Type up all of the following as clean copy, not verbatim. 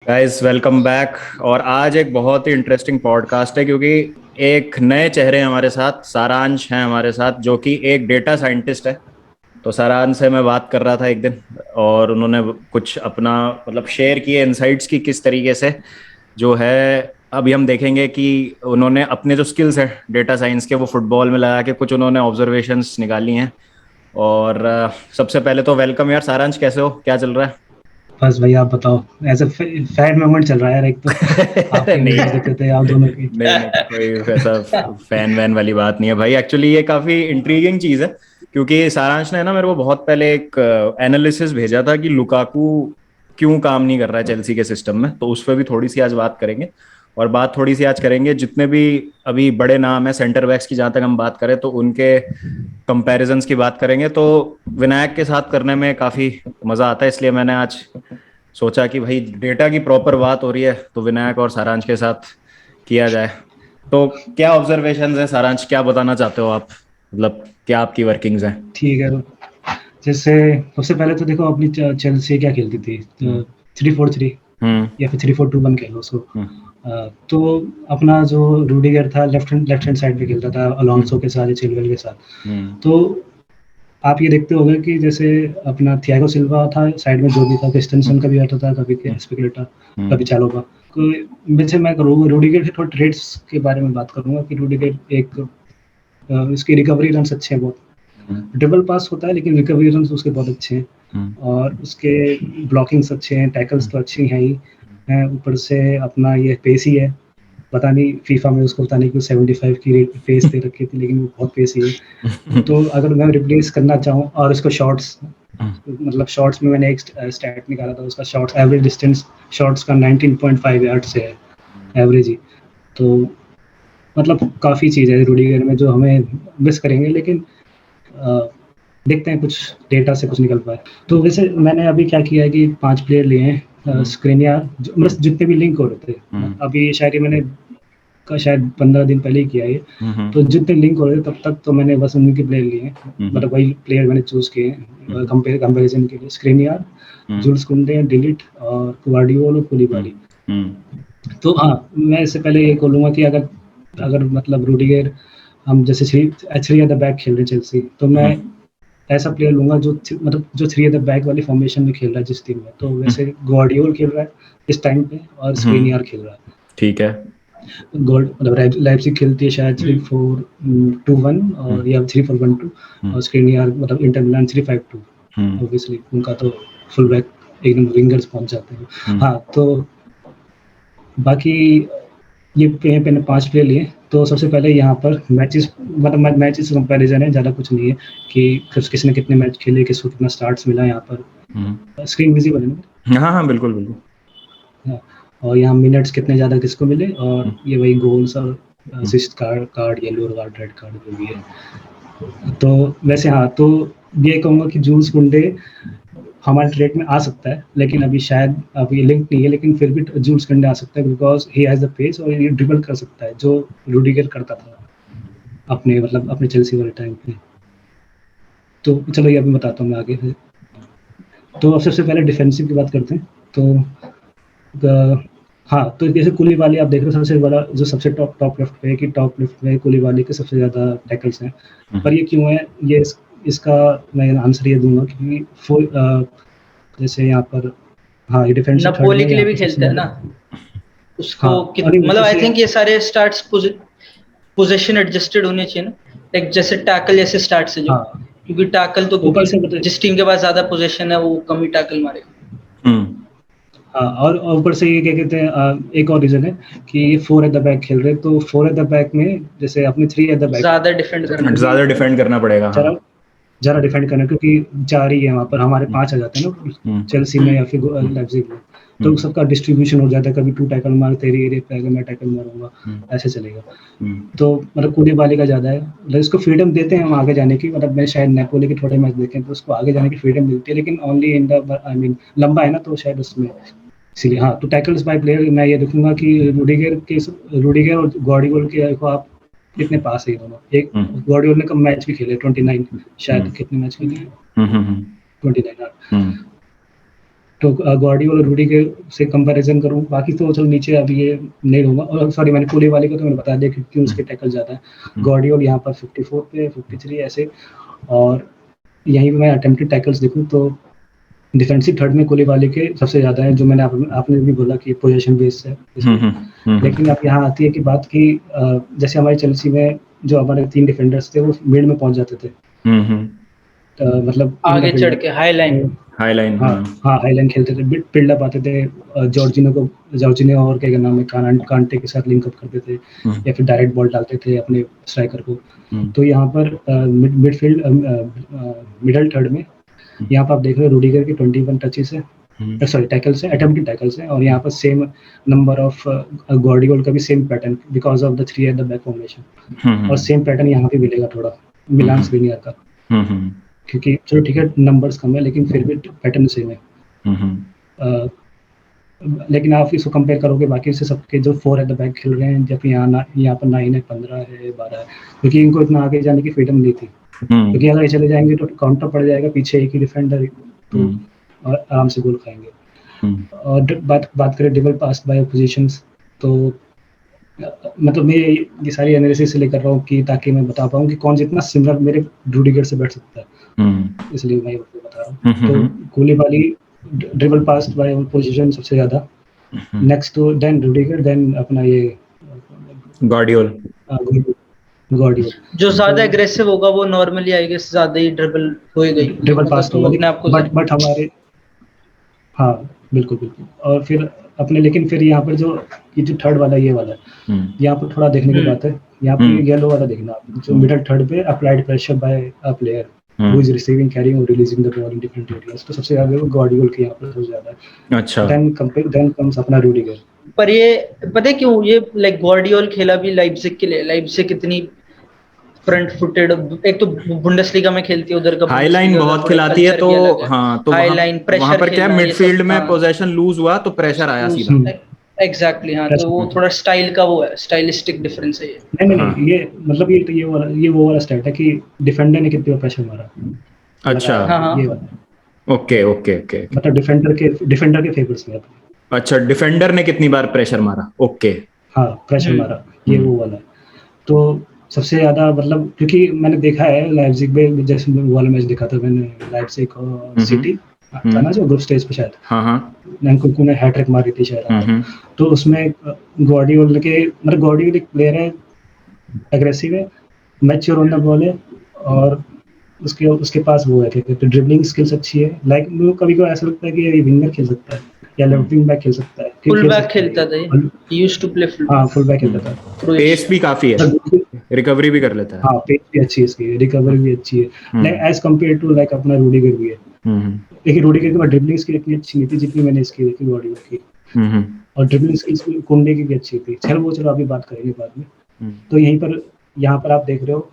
Guys welcome back. और आज एक बहुत ही इंटरेस्टिंग पॉडकास्ट है क्योंकि एक नए चेहरे हमारे साथ सारांश हैं हमारे साथ, जो कि एक डेटा साइंटिस्ट है। तो सारांश से मैं बात कर रहा था एक दिन, और उन्होंने कुछ अपना मतलब शेयर किए इनसाइट्स की किस तरीके से जो है। अभी हम देखेंगे कि उन्होंने अपने जो स्किल्स हैं डेटा साइंस के वो फुटबॉल में लगा के कुछ उन्होंने ऑब्जर्वेशंस निकाली हैं। और सबसे पहले तो वेलकम यार सारांश, कैसे हो, क्या चल रहा बस भाई आप बताओ। ऐसे फैन मोमेंट चल रहा है यार। एक तो है? आपकी नहीं वीडियोस देखते थे आप दोनों की। नहीं नहीं, कोई वैसा फैन वैन वाली बात नहीं है भाई। एक्चुअली ये काफी इंट्रीगिंग चीज है क्योंकि सारांश ने ना मेरे को बहुत पहले एक एनालिसिस भेजा था कि लुकाकू क्यों काम नहीं कर रहा है चेल्सी के सिस्टम में। तो उस पर भी थोड़ी सी आज बात करेंगे। और बात थोड़ी सी आज करेंगे जितने भी अभी बड़े नाम है सेंटर बैक्स की, जहां तक हम बात करें तो उनके कंपैरिजंस की बात करेंगे। तो विनायक के साथ करने में काफी मजा आता है, इसलिए मैंने आज सोचा कि भाई डेटा की प्रॉपर बात हो रही है तो विनायक और सारांश के साथ किया जाए। तो क्या ऑब्जर्वेशंस है सारांश, क्या बताना चाहते हो आप, मतलब क्या आपकी वर्किंग्स हैं? ठीक है। जैसे सबसे पहले तो देखो अपनी चेल्सी क्या खेलती थी, हम्म। तो 3-4-3 हम्म। या फिर 3-4-2-1 कह लो उसको। हम्म। तो अपना जो रूडिगर था लेफ्ट हैंड साइड पे खेलता था अलोंसो के साथ, चिलवेल के साथ। हम्म। तो आप ये देखते होंगे कि जैसे अपना थियागो सिल्वा था साइड में, जो भी था क्रिस्टेंसन का भी आता था, कभी हम्म। एस्पिलिकुएटा, हम्म। कभी चालोबा। तो वैसे मैं करूँगा रूडिगर के थोड़े ट्रेड्स के बारे में बात करूंगा कि रूडिगर एक इसकी रिकवरी रन्स अच्छे हैं बहुत। हम्म। ड्रिबल पास होता है लेकिन रिकवरी रन्स उसके बहुत अच्छे हैं। हम्म। और उसके ब्लॉकिंग्स अच्छे हैं, टैकल्स तो अच्छी हैं ही हम्म। हैं, ऊपर से अपना ये पेस ही है। पता नहीं फीफा में उसको पता नहीं क्यों 75 की रेट पेस दे रखी थी, लेकिन वो बहुत पेस ही है। तो अगर मैं रिप्लेस करना चाहूँ, और उसको शॉट्स, मतलब शॉट्स में मैंने एक स्टैट निकाला था उसका, शॉट्स एवरेज डिस्टेंस शॉट्स का 19.5 यार्ड से है एवरेज ही। तो मतलब काफ़ी चीज़ है रूडिगर में जो हमें मिस करेंगे, लेकिन अ, देखते हैं कुछ डेटा से कुछ निकल पाए। तो वैसे मैंने अभी क्या किया है कि 5 प्लेयर लिए हैं स्क्रीनियार, मतलब जितने भी लिंक हो रहे थे। अभी शायद ये मैंने शायद 15 दिन पहले ही किया है ये। तो जितने लिंक हो रहे थे तब तक तो मैंने बस उन्हीं के प्लेयर लिए हैं, मतलब वही प्लेयर मैंने चूज़ किए हैं कंपैरिजन के लिए। स्क्रीनियार, जूल्स कुंडे, डिलीट और ग्वार्डियोल और कूलिबाली। तो हाँ, मैं इससे पहले ये बोलूँगा कि अगर अगर मतलब रूडिगर, हम जैसे थ्री एट द बैक खेल रहे हैं चेल्सी, तो मैं ऐसा प्लेयर लूँगा जो मतलब जो थ्री एट द बैक वाली फॉर्मेशन में खेल रहा है जिस टीम में। तो वैसे ग्वार्डियोल खेल रहा है इस टाइम पे, और स्क्रीनियार खेल रहा है। ठीक है। गोल्ड मतलब लाइप्जिग खेलती है शायद 3-4-2-1 और या 3-4-1-2, और स्क्रीनियार मतलब इंटर मिलान 3-5-2। ऑब्वियसली उनका तो फुल बैक एकदम विंगर्स पहुंच जाते हैं। हाँ, तो बाकी ये मैंने 5 प्लेयर लिए। तो सबसे पहले यहाँ पर मैचेस, मतलब मैचेस कंपैरिजन है, ज़्यादा कुछ नहीं है कि किसने कितने मैच खेले, किसको कितना स्टार्ट्स मिला। यहाँ पर स्क्रीन विजिबल है ना? हाँ हाँ, बिल्कुल बिल्कुल। हाँ, और यहाँ मिनट्स कितने ज़्यादा किसको मिले, और ये वही गोल्स और assist card, yellow card, red card जो भी है। तो वैसे हाँ, तो ये कहूँगा कि जूल्स कुंडे हमारे ट्रेड में आ सकता है, लेकिन अभी शायद अभी लिंक नहीं है, लेकिन फिर भी जूल्स कुंडे आ सकता है because he has the pace और ये ड्रिबल कर सकता है जो रूडिगर करता था अपने, मतलब अपने चेल्सी वाले टाइम पे। तो चलो ये अभी बताता हूँ मैं आगे। तो अब सबसे पहले डिफेंसिव की बात करते हैं। तो हाँ, तो जैसे कूलीबाली आप देख रहे हो, सबसे बड़ा जो सबसे टॉप लेफ्ट पे है कि टॉप लेफ्ट में कूलीबाली के सबसे ज़्यादा टैकल्स हैं। पर ये क्यों है, ये इसका मैं आंसर ये दूंगा कि जैसे यहाँ पर, हाँ, ये डिफेंसिव थर्ड नपोली में के लिए यहाँ भी पर सबसे खेलता है ज़्यादा। ना उसको। हाँ, और मतलब ऊपर आई से थिंक ये सारे स्टार्ट्स पोजीशन एडजस्टेड होने चाहिए ना, लाइक जैसे टैकल जैसे स्टार्ट्स है जो, हाँ, क्योंकि टैकल तो ऊपर क्योंकि से पता जिस टीम के पास ज्यादा पोजीशन है वो कम ही टैकल मारेगा। हाँ, और ऊपर से ये क्या कहते हैं, एक और रीज़न है कि ये 4 एट द बैक खेल रहे हैं। तो 4 एट द बैक में जैसे अपने 3 एट द बैक है, ज्यादा डिफेंड तो करना फिर भी ज्यादा डिफेंड करना पड़ेगा, हाँ। ज़रा ज़रा डिफेंड करना, क्योंकि 4 ही है वहाँ पर, हमारे 5 आ जाते हैं ना चेल्सी में या फिर लाइप्जिग में। तो सबका डिस्ट्रीब्यूशन हो जाता है, कभी 2 टैकल मार तेरी एरिया पे आएगा, मैं टैकल मारूँगा, ऐसे चलेगा। तो मतलब कूलीबाली का ज़्यादा है, मतलब इसको फ्रीडम देते हैं हम आगे जाने की। मतलब मैं शायद नेपोली के थोड़े मैच देखे हैं, तो उसको आगे जाने की फ्रीडम मिलती है, लेकिन only in the I mean लंबा है ना, तो शायद उसमें इसीलिए। हाँ, तो टैकल्स बाय प्लेयर मैं ये देखूँगा कि रूडिगर और गॉर्डियोल के देखो आप कितने पास है ये दोनों। एक गॉर्डियोल ने कम मैच भी खेले, 29 शायद, कितने मैच खेले हैं? 29। हाँ। तो गार्डियोल और रूडी के से कंपैरिजन करूं, बाकी तो चलो नीचे अभी ये नहीं लूंगा। और सॉरी, मैंने कोहली को तो मैंने बता दिया कि क्यों उसके टैकल ज़्यादा है। गार्डियोल यहाँ पर 54 पे, 53 ऐसे। और यहीं पे मैं अटेम्प्टेड टैकल्स देखूं तो डिफेंसिव थर्ड में कोहली के सबसे ज़्यादा है, जो मैंने आपने भी बोला कि पोजीशन बेस्ड है इसमें। लेकिन अब यहाँ आती है कि बात की जैसे हमारे चेल्सी में जो हमारे 3 डिफेंडर्स थे वो मिड में पहुंच जाते थे, मतलब आगे चढ़ के हाई लाइन हाई लाइन, हाँ हाई लाइन खेलते थे, बिल्डअप आते थे, जॉर्जिनो और क्या नाम है कांटे के साथ लिंकअप करते थे, या फिर डायरेक्ट बॉल डालते थे अपने स्ट्राइकर को। तो यहाँ पर मिडफील्ड मिडल थर्ड में यहाँ पर आप देख रहे हो रूडिगर के 21 टचेस है, सॉरी टैकल्स है, अटेम्प्टेड टैकल्स है। और यहाँ पर सेम नंबर ऑफ गार्डियोल का भी same pattern because of the 3 at the back formation, और सेम पैटर्न यहाँ पे मिलेगा थोड़ा मिलान स्क्रीनियर का, क्योंकि चलो ठीक है नंबर्स कम है लेकिन फिर भी पैटर्न सेम है। लेकिन आप इसको कंपेयर करोगे बाकी से सबके जो 4 एट द बैक खेल रहे हैं, जब यहाँ पर 9 है, 15 है, 12 है, क्योंकि इनको इतना आगे जाने की फ्रीडम नहीं थी, क्योंकि अगर ये चले जाएंगे तो काउंटर पड़ जाएगा, पीछे एक ही डिफेंडर तो आराम से गोल खाएंगे। और बात करें डबल पास बाय पोजीशंस, तो मतलब मैं ये सारी एनालिसिस इसलिए कर रहा हूँ कि ताकि मैं बता पाऊँ कि कौन जितना सिमिलर मेरे रूडिगर से बैठ सकता है, इसलिए मैं ये बता रहा हूँ। तो कोहली ड्रिबल पास बाय पोजीशन सबसे ज्यादा, नेक्स्ट तो देन रूडिगर, देन अपना ये गार्डियोल जो ज्यादा एग्रेसिव होगा वो नॉर्मली आई गेस ज्यादा ही ड्रिबल होएगा, ड्रिबल पास तो अपने आपको बट हमारे हाँ बिल्कुल। और फिर अपने लेकिन फिर यहाँ पर जो थर्ड वाला ये वाला है, यहाँ पर थोड़ा देखने की बात है। यहाँ पर येलो वाला देखना, जो मिडल थर्ड पे applied pressure by a player who is receiving, carrying or releasing the ball in different areas, तो सबसे ज्यादा वो गार्डियोल के यहाँ पर सबसे ज्यादा है। अच्छा, then comes अपना रूडिगर। पर ये पता है क्यों ये लाइक गार्डियोल खेला भी लाइप्जिग के लिए, लाइप्जिग कितनी फ्रंट फुटेड, एक तो बुंडेसलीगा में खेलती है, उधर का हाई लाइन बहुत खिलाती है, तो हाँ, तो हाई लाइन प्रेशर वहां पर क्या मिडफील्ड में पोजीशन लूज हुआ तो प्रेशर आया सीधा। एग्जैक्टली हाँ, तो वो थोड़ा स्टाइल का वो है, स्टाइलिस्टिक डिफरेंस है ये। नहीं ये मतलब ये वो वाला स्टैट है कि डिफेंडर ने कितने प्रेशर मारा। अच्छा हाँ ये वाला ओके, मतलब डिफेंडर के फेवर्स में। अच्छा, डिफेंडर ने कितनी बार प्रेशर मारा, ओके हाँ प्रेशर मारा, ये वो वाला। तो सबसे ज्यादा मतलब क्योंकि मैंने देखा है लाइप्जिग में, जैसे वाला मैच देखा था मैंने लाइप्जिग और सिटी था ना, जो ग्रुप स्टेज पे शायद नैंकुकू ने हैट्रिक मारी थी शायद। तो उसमें गार्डियोल एक प्लेयर है, एग्रेसिव है, मैच्योर ऑन द बॉल है, और उसके पास वो है कि ड्रिबलिंग स्किल्स अच्छी है। लाइक कभी कभी ऐसा लगता है कि ये विंगर खेल सकता है या लेफ्ट विंग बैक खेल सकता है, फुल बैक खेलता था, he used to play full, हां फुल बैक खेलता था। पेस भी काफी है, रिकवरी भी कर लेता है। हां पेस भी अच्छी है इसकी, रिकवरी भी अच्छी है, like as compare to like अपना रूडिगर भी है। लेकिन रूडिगर के बाद ड्रिबलिंग स्किल इतनी अच्छी नहीं थी जितनी मैंने इसकी देखी गार्डियोल की, और ड्रिबलिंग स्किल्स कुंडे की भी अच्छी थी। चलो अभी बात करेंगे बाद में। तो यहाँ पर आप देख रहे हो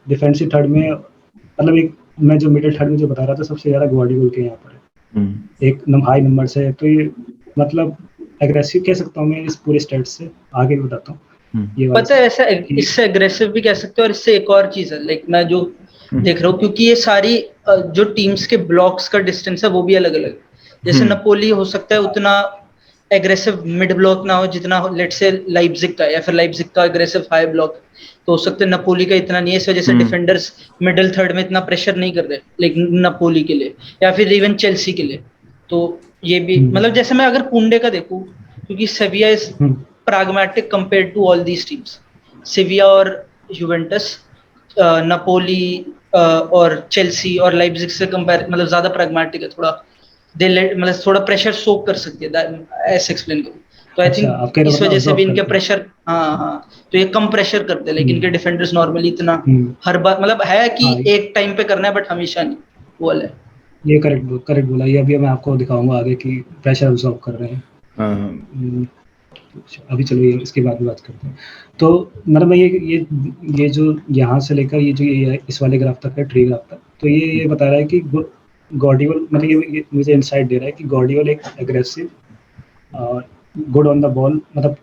डिफेंसिव थर्ड में, मतलब एक मैं जो मिडिल थर्ड में जो बता रहा था सबसे ज्यादा गार्डियोल के यहाँ पर है, एक हाई नंबर से है। तो ये मतलब एग्रेसिव कह सकता हूँ मैं इस पूरे स्टेट्स से। आगे भी बताता हूँ ये पता है, ऐसा इससे एग्रेसिव भी कह सकते हो, और इससे एक और चीज है लाइक मैं जो देख रहा हूँ, क्योंकि ये सारी जो टीम्स के ब्लॉक्स का डिस्टेंस है वो भी अलग अलग, जैसे नपोली हो सकता है उतना एग्रेसिव मिड ब्लॉक ना हो जितना लेट्स से लाइप्जिग का, या फिर लाइप्जिग का एग्रेसिव हाई ब्लॉक, तो हो सकता है नपोली का इतना नहीं है, इस वजह से डिफेंडर्स मिडिल थर्ड में इतना प्रेशर नहीं कर रहे, लेकिन नपोली के लिए या फिर इवन चेल्सी के लिए। तो ये भी मतलब जैसे मैं अगर कुंडे का देखूं, क्योंकि सेविया is pragmatic compared to all these teams, सेविया और यूवेंटस, नपोली और चेल्सी और लाइप्जिग से कंपेयर मतलब ज्यादा pragmatic है थोड़ा, मतलब थोड़ा प्रेशर सोक कर सकती है, ऐसे एक्सप्लेन करूं तो आई थिंक इस वजह से भी इनके प्रेशर तो ये कम प्रेशर करते हैं, लेकिन इनके डिफेंडर्स नॉर्मली इतना हर बार मतलब है कि एक टाइम पे करना है बट हमेशा नहीं, वो वाला है। ये करेक्ट बोला, ये अभी मैं आपको दिखाऊंगा आगे कि प्रेशर अब्सॉर्ब कर रहे हैं। अभी चलो ये इसके बाद में बात करते हैं। तो मतलब ये जो यहाँ से लेकर ये जो ये इस वाले ग्राफ तक है, ट्री ग्राफ तक, तो ये बता रहा है कि गार्डियोल मतलब ये मुझे इनसाइट दे रहा है कि गार्डियोल एक एग्रेसिव और गुड ऑन द बॉल, मतलब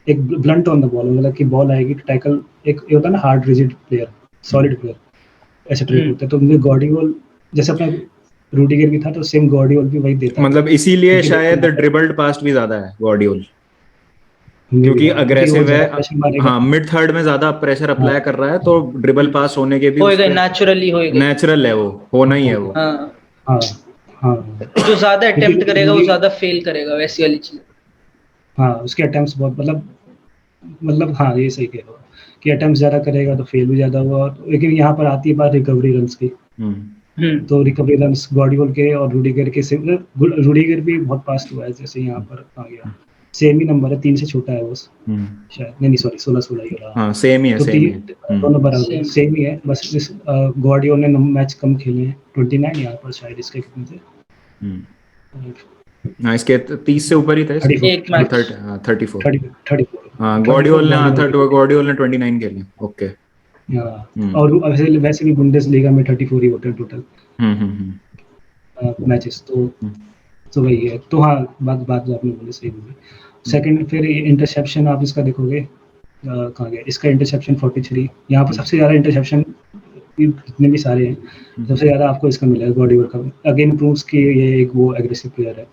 एक ब्लंट ऑन द बॉल, मतलब कि बॉल आएगी तो टैकल एक होता है ना hard rigid player, solid player, ऐसे ट्रेड होते हैं। तो मुझे गार्डियोल जैसे अपना रूडिगर भी था तो सेम गार्डियोल भी वही देता मतलब इसीलिए क्योंकि शायद ड्रिबल्ड पास्ट भी ज्यादा है गार्डियोल, क्योंकि क्योंकि वो अग्रेसिव है। ज्यादा प्रेशर मारेगा। हाँ, मिड थर्ड में ज्यादा प्रेशर हाँ अप्लाई कर रहा है, तो ड्रिबल पास होने के भी उस होएगा, पे नेचुरली होएगा ही। नेचुरल है, वो होना ही है वो। हाँ, हाँ हाँ जो ज्यादा क्योंकि अटेम्प्ट करेगा वो रूडी ज्यादा फेल करेगा, वैसी वाली चीज। हाँ उसके अटेम्प्ट्स बहुत मतलब हाँ ये सही कह रहे हो कि अटेम्प्ट्स ज़्यादा करेगा तो फेल भी ज़्यादा हुआ, लेकिन यहाँ पर आती है बात रिकवरी रन्स की। हम्म तो रिकवरी रन्स गार्डियोल के और रूडिगर के से रूडिगर भी बहुत फास्ट हुआ है, जैसे यहाँ पर आ गया सेम ही नंबर है, 3 से छोटा है वो शायद, नहीं सॉरी 16 ही हो रहा। हाँ सेम ही है, तो सेम ही है। दोनों बराबर सेम। सेम ही है, बस इस गार्डियोल ने मैच कम खेले हैं 29, यहाँ पर शायद इसके कितने थे, हाँ इसके 30 से ऊपर ही थे। 34 एक मैच। 34। 34 हाँ गार्डियोल ने, हाँ गार्डियोल गार्डियोल ने 29 खेले। ओके। हाँ, और वैसे भी बुंडेसलीगा में 34 ही होते हैं टोटल मैचेस। तो वही है। तो हाँ बात बात जो आपने बोली सही बोली। सेकंड फिर इंटरसेप्शन आप इसका देखोगे कहाँ गया, इसका इंटरसेप्शन 43, यहाँ पर सबसे ज़्यादा इंटरसेप्शन जितने भी सारे हैं सबसे ज़्यादा आपको इसका मिला है गार्डियोल का। अगेन प्रूव्स कि ये एक वो एग्रेसिव प्लेयर है।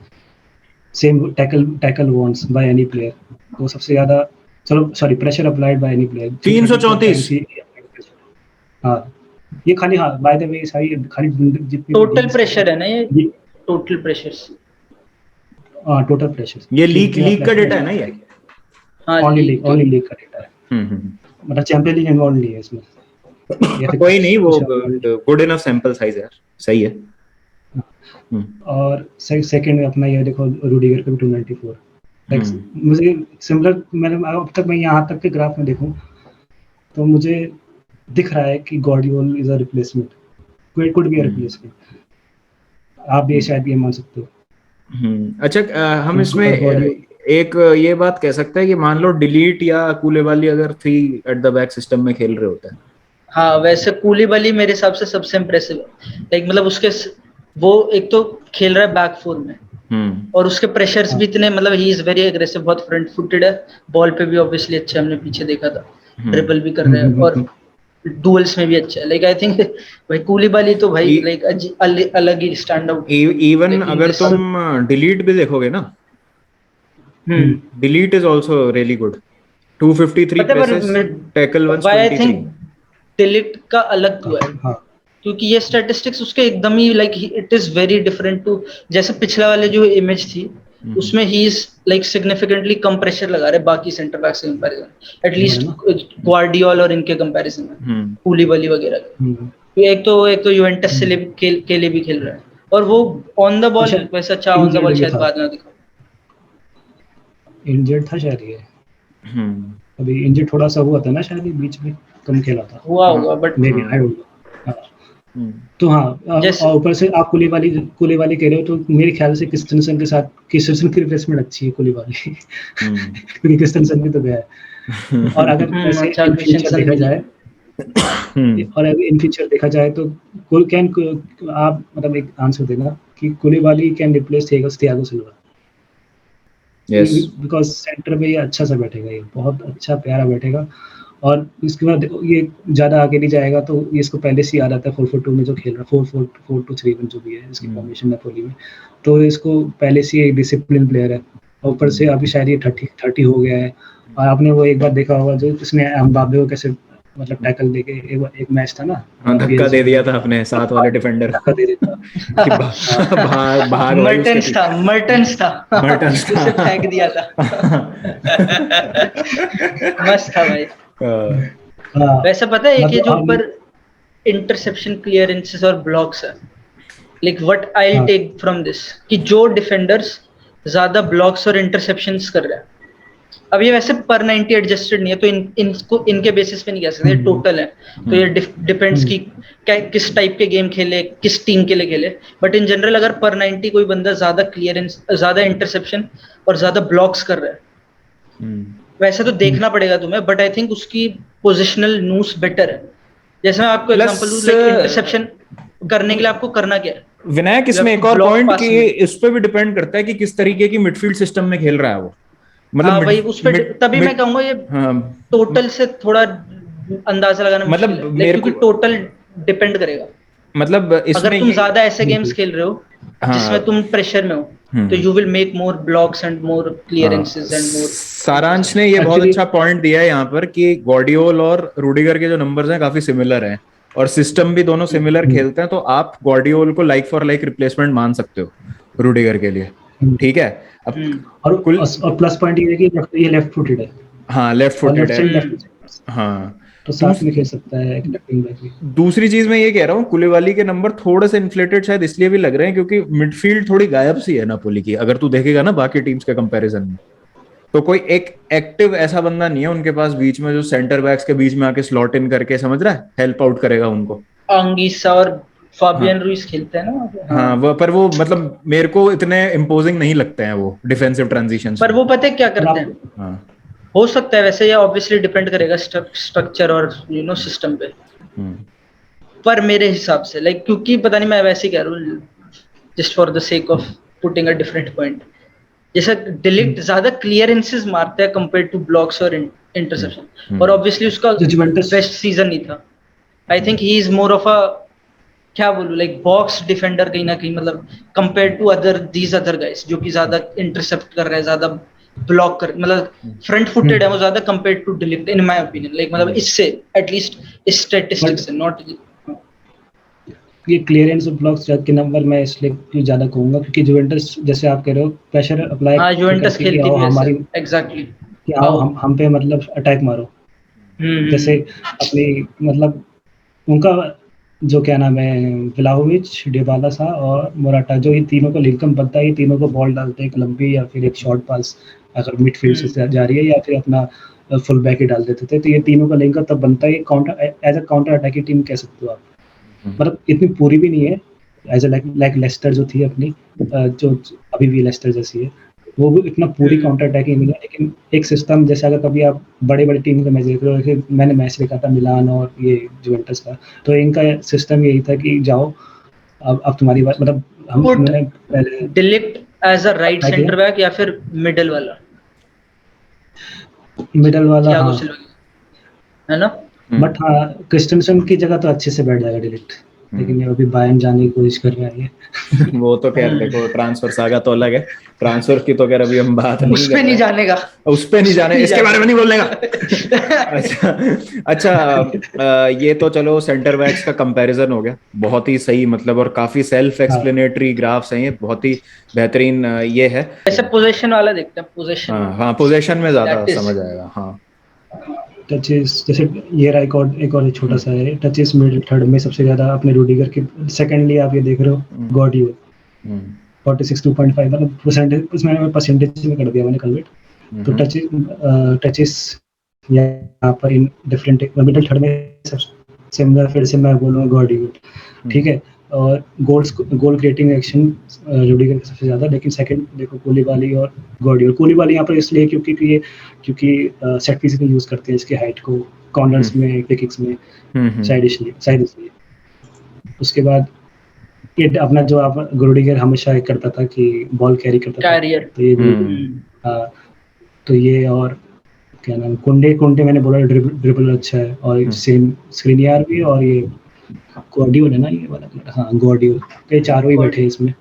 Same tackle won by any player, वो सबसे ज़्यादा, चलो sorry pressure applied by any player 334। हाँ ये खाली, हाँ बाय द वे सारी खाली जितनी टोटल प्रेशर है ना ये, टोटल प्रेशर। हाँ टोटल प्रेशर, ये लीग का डेटा है ना ये? हाँ ओनली लीग का डेटा है। मतलब चैंपियन लीग इन्वॉल्व नहीं है इसमें। कोई नहीं, वो गुड इनफ सैंपल साइज है यार, सही है। और सेकंड में अपना ये देखो रूडिगर का भी 294। मुझे सिमिलर, मैंने अब तक मैं यहाँ तक के ग्राफ में देखूं तो मुझे दिख रहा है कि Gvardiol is a replacement, could be a replacement. आप भी शायद ये मान सकते हो। अच्छा, हम इसमें एक ये बात कह सकते हैं कि मान लो डिलीट या कूलेबाली अगर 3 एट द बैक सिस्टम में खेल रहे होते हैं। हाँ वैसे कूलीबाली मेरे हिसाब से सबसे इम्प्रेसिव है। लाइक मतलब उसके वो एक तो खेल रहा है बैक फोर में, और उसके प्रेशर्स भी इतने, मतलब ही इज वेरी एग्रेसिव, बहुत फ्रंट फुटेड है, बॉल पे भी ऑब्वियसली अच्छा, हमने पीछे देखा था, ड्रिबल भी कर रहे हैं, और डुअल्स में भी अच्छा है। लाइक आई थिंक भाई कूलीबाली तो भाई लाइक अलग ही स्टैंड आउट। इवन अगर तुम डिलीट भी देखोगे ना, de Ligt is also really good. 253 presses, tackle 123। I think de Ligt का अलग हुआ है, क्योंकि ये स्टैटिस्टिक्स उसके एकदम ही like it is very different too, जैसे पिछला वाले जो इमेज थी उसमें ही इज लाइक सिग्निफिकेंटली कम प्रेशर लगा रहे बाकी सेंटर बैक से कंपैरिजन, एटलीस्ट ग्वार्डियोल और इनके कंपैरिजन में, कूलीबाली वगैरह। एक तो यूवेंटस से के लिए भी खेल रहा है, और वो ऑन द बॉल वैसा अच्छा ऑन द बॉल शायद बाद में दिखा। इंजर्ड था शायद ये, अभी इंजर्ड थोड़ा सा हुआ था ना शायद, बीच में कम खेला था, हुआ होगा but maybe I don't know. तो हाँ ऊपर से आप कुलीबाली कह रहे हो, तो मेरे ख्याल से क्रिस्टनसन के साथ क्रिस्टनसन की रिप्लेसमेंट अच्छी है कुलीबाली क्योंकि क्रिस्टनसन भी तो गया है। और अगर ऐसे इन फ्यूचर देखा जाए और अगर इन फ्यूचर देखा जाए तो आप मतलब एक आंसर देना कि कुलीबाली can replace Thiago Silva, because centre पे ये अच्छा सा बैठेगा, ये बहुत अच्छा प्यारा बैठेगा। और इसके बाद ये ज़्यादा आगे नहीं जाएगा, तो ये इसको पहले से याद आता है 4-4-2 में जो खेल रहा है, 4-4-2-3 जो भी है इसकी फॉर्मेशन नेपोली में, तो इसको पहले से एक डिसिप्लिन प्लेयर है। ऊपर से अभी शायद ये 30 हो गया है। और आपने वो एक बार देखा होगा जो इसने एम्बाप्पे को कैसे मतलब टैकल देके एक मैच था ना, धक्का दे दिया था अपने साथ वाले डिफेंडर, धक्का दे देता भाग मर्टेंस था उसे फेंक दिया था मस्त था भाई। वैसे पता है कि जो ऊपर इंटरसेप्शन क्लियरेंसेस और ब्लॉक्स है, like what I take from this कि जो डिफेंडर्स ज्यादा ब्लॉक्स और इंटरसेप्शंस कर रहे हैं, अब ये वैसे पर 90 एडजस्टेड नहीं है, तो इनको इनके बेसिस पे नहीं कह सकते, टोटल है, तो ये डिपेंड्स की किस टाइप के गेम खेले, किस टीम के लिए खेले, बट इन जनरल अगर पर 90 कोई बंदा ज्यादा क्लियरेंस, ज्यादा इंटरसेप्शन और ज्यादा ब्लॉक्स कर रहा है, वैसे तो देखना पड़ेगा तुम्हें, बट आई थिंक उसकी पोजिशनल नूस बेटर है। जैसे मैं आपको एग्जांपल दूं, लाइक इंटरसेप्शन करने के लिए आपको करना क्या है विनायक, इसमें एक और पॉइंट कि इस पे भी डिपेंड करता है कि किस तरीके की मिडफील्ड सिस्टम में खेल रहा है वो, मतलब भाई उस पे तभी मैं कहूंगा ये टोटल से थोड़ा अंदाजा लगाना मतलब मुश्किल है, क्योंकि टोटल डिपेंड करेगा। मतलब अगर इसमें तुम ये ज्यादा ऐसे गेम्स बिल्कुल खेल रहे हो हाँ जिसमें तुम प्रेशर में हो, तो hmm you will make more blocks and more हाँ क्लियरेंसेस एंड मोर सारांश ने ये इंटरसेप्शन। बहुत एक्चुअली अच्छा पॉइंट दिया है यहाँ पर कि गॉर्डियोल और रूडिगर के जो नंबर्स हैं काफी सिमिलर हैं और सिस्टम भी दोनों सिमिलर खेलते हैं, तो आप गॉर्डियोल को लाइक फॉर लाइक रिप्लेसमेंट मान सकते हो रूडिगर के लिए। ठीक है। अब और कुल और प्लस पॉइंट ये है कि ये लेफ्ट फुटेड है हाँ लेफ्ट और फुटेड लेफ्ट है। साइड लेफ्ट, हाँ तो साथ दूस, में खेल सकता है एक लेफ्ट विंग बैक भी। दूसरी चीज मैं ये कह रहा हूँ कुलिबाली के नंबर थोड़े से इन्फ्लेटेड शायद इसलिए भी लग रहे हैं क्योंकि मिडफील्ड थोड़ी गायब सी है नापोली की, अगर तू देखेगा ना बाकी टीम्स के कंपैरिजन में, तो कोई एक एक्टिव ऐसा बंदा नहीं है उनके पास बीच में जो सेंटर बैक्स के बीच में आके स्लॉट इन करके समझ रहा है हेल्प आउट करेगा उनको। अंगीसा और फाबियन हाँ रुइस खेलते हैं ना वहाँ पे। हाँ, हाँ वो पर वो मतलब मेरे को इतने इम्पोजिंग नहीं लगते हैं वो डिफेंसिव ट्रांजिशंस पर में। वो पता है क्या और करते आप हैं, हाँ हो सकता है वैसे, ये ऑब्वियसली डिपेंड करेगा स्ट्रक्चर और सिस्टम पे, हम्म पर मेरे हिसाब से लाइक, क्योंकि पता नहीं मैं वैसे ही कह रहा हूँ just for the sake of putting a different point, जैसे डिलीक्ट ज्यादा क्लियरेंसेस मारता है कंपेयर टू ब्लॉक्स और हम्म इंटरसेप्शन, और हम्म ऑब्वियसली उसका जो जुवेंटस बेस्ट सीजन नहीं था। I think he is more of a, क्या बोलूं, लाइक बॉक्स डिफेंडर कहीं ना कहीं, मतलब compare to other these other guys जो कि ज्यादा इंटरसेप्ट कर रहे हैं, ज्यादा ब्लॉक कर, मतलब फ्रंट फुटेड है वो ज्यादा compare to de Ligt in my opinion, like मतलब इससे एटलीस्ट इस बट स्टैटिस्टिक्स से नॉट। ये क्लियरेंस और ब्लॉक्स के नंबर मैं इसलिए क्यों ज्यादा कहूंगा क्योंकि जुवेंटस जैसे आप कह रहे हो प्रेशर अप्लाई हाँ, यूवेंटस करके कि खेलती आओ भी वैसे, हमारी, एग्जैक्टली। कि आओ आओ। हम पे मतलब अटैक मारो। जैसे हम्म। अपनी मतलब उनका जो क्या नाम है व्लाहोविच, डिबाला सा और मोराटा, जो ये तीनों का लिंकअप बनता है, ये तीनों को बॉल डालते हैं एक लंबी या फिर एक शॉर्ट पास अगर मिडफील्ड से जा रही है या फिर अपना फुल बैक ही डाल देते थे, तो ये तीनों का लिंकअप तब बनता है counter as a counter attacking team कह सकते हो आप। मतलब इतनी पूरी भी नहीं है एज अ लाइक लेस्टर जो थी अपनी जो अभी भी लेस्टर जैसी है, वो भी इतना पूरी काउंटर अटैकिंग नहीं है, लेकिन एक सिस्टम जैसे अगर कभी आप बड़े बड़े टीम का मैच देख रहे हो, जैसे मैंने मैच देखा था मिलान और ये जुवेंटस का, तो इनका सिस्टम यही था कि जाओ अब तुम्हारी बात, मतलब हम पुट उन्होंने पहले डिलिक्ट एज अ राइट क्या किया सेंटर बैक या फिर मिडल वाला, मिडल वाला, थियागो हाँ। सिल्वा की, है ना? बट हाँ क्रिस्टेंसन की जगह तो अच्छे से बैठ जाएगा डायरेक्ट, लेकिन ये अभी बायर्न जाने की कोशिश कर रहा है ये। वो तो खैर देखो ट्रांसफर सागा तो अलग है, ट्रांसफर की तो खैर अभी हम बात नहीं उस कर पे नहीं रहे जाने का, हैं, उस पे नहीं उस पे जाने, नहीं इसके बारे जाने में नहीं बोलने का। का। अच्छा अच्छा ये तो चलो सेंटर बैक्स का कंपैरिजन हो गया, बहुत ही सही मतलब, और काफी सेल्फ हाँ एक्सप्लेनेटरी ग्राफ्स हैं ये, बहुत ही बेहतरीन ये है। ऐसे पोजीशन वाला देखते हैं, पोजीशन हाँ हाँ पोजीशन में ज्यादा दैट इज। समझ आएगा हाँ। टचेस जैसे ये रहा एक और छोटा सा है, टचेस मिडिल थर्ड में सबसे ज्यादा अपने रूडिगर के, सेकंडली आप ये देख रहे हो हम्म गॉडियो हम्म 46.2 मतलब परसेंटेज, उसमें परसेंटेज में कर दिया मैंने कन्वर्ट। तो हम्म टचेस यहाँ पर इन डिफरेंट मिडिल थर्ड में सिमिलर, फिर से मैं बोलूँगा गॉडियो, ठीक है। और गोल क्रिएटिंग एक्शन रूडिगर का सबसे ज्यादा, लेकिन सेकंड देखो कूलिबाली और गॉर्डियोल। कूलिबाली यहाँ पर इसलिए क्योंकि सेट पीस में यूज करते हैं इसकी हाइट को, कॉर्नर्स में, किक्स में, हम्म साइड इसलिए। उसके बाद ये अपना जो आप रूडिगर हमेशा एक करता था कि बॉल कैरी करता था, कैरियर। तो ये हम्म हाँ, तो ये और क्या नाम, कुंडे कुंडे मैंने बोला ड्रिबल अच्छा है, और हम्म। सेम स्क्रीनियर भी, और ये गॉर्डियोल है ना ये वाला player, हाँ गॉर्डियोल, तो ये चारों ही बैठे हैं इसमें।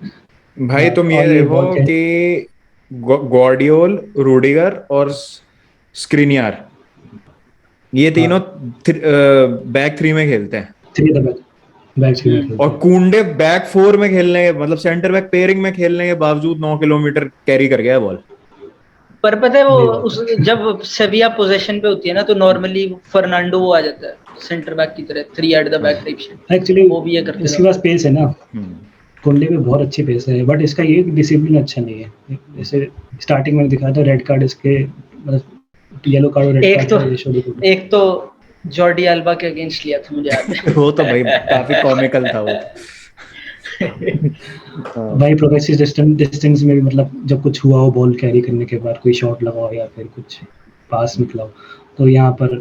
भाई हाँ, तुम ये और ये देखो बॉल कैरी, कि गॉर्डियोल, रूडिगर और स्क्रिनियार, ये हाँ तीनों बैक थ्री में खेलते हैं, थ्री द बैक थ्री में खेलते और हैं। कुंडे बैक फोर में खेलने के मतलब सेंटर बैक पेयरिंग में खेलने के बावजूद 9 किलोमीटर कैरी कर गया बॉल। पर पता है वो, वही बात उस है। जब सेविया पोजीशन पे होती है ना, तो नॉर्मली फर्नांडो वो आ जाता है सेंटर बैक की तरह, three at the back type से, एक्चुअली वो भी ये करते इसके थे। पास पेस है ना, हम्म कुंडे में बहुत अच्छी पेस है, बट इसका ये डिसिप्लिन अच्छा नहीं है। जैसे स्टार्टिंग में दिखाया था रेड कार्ड इसके, मतलब येलो कार्ड और रेड एक कार्ड तो का रेशो देखो। एक तो जॉर्डी अल्बा के अगेंस्ट लिया था, मुझे याद वो तो भाई काफी है। कॉमिकल था वो तो। हाँ भाई प्रोग्रेसिव डिस्टेंस में भी, मतलब जब कुछ हुआ हो बॉल कैरी करने के बाद, कोई शॉट लगाओ या फिर कुछ पास निकलाओ, तो यहाँ पर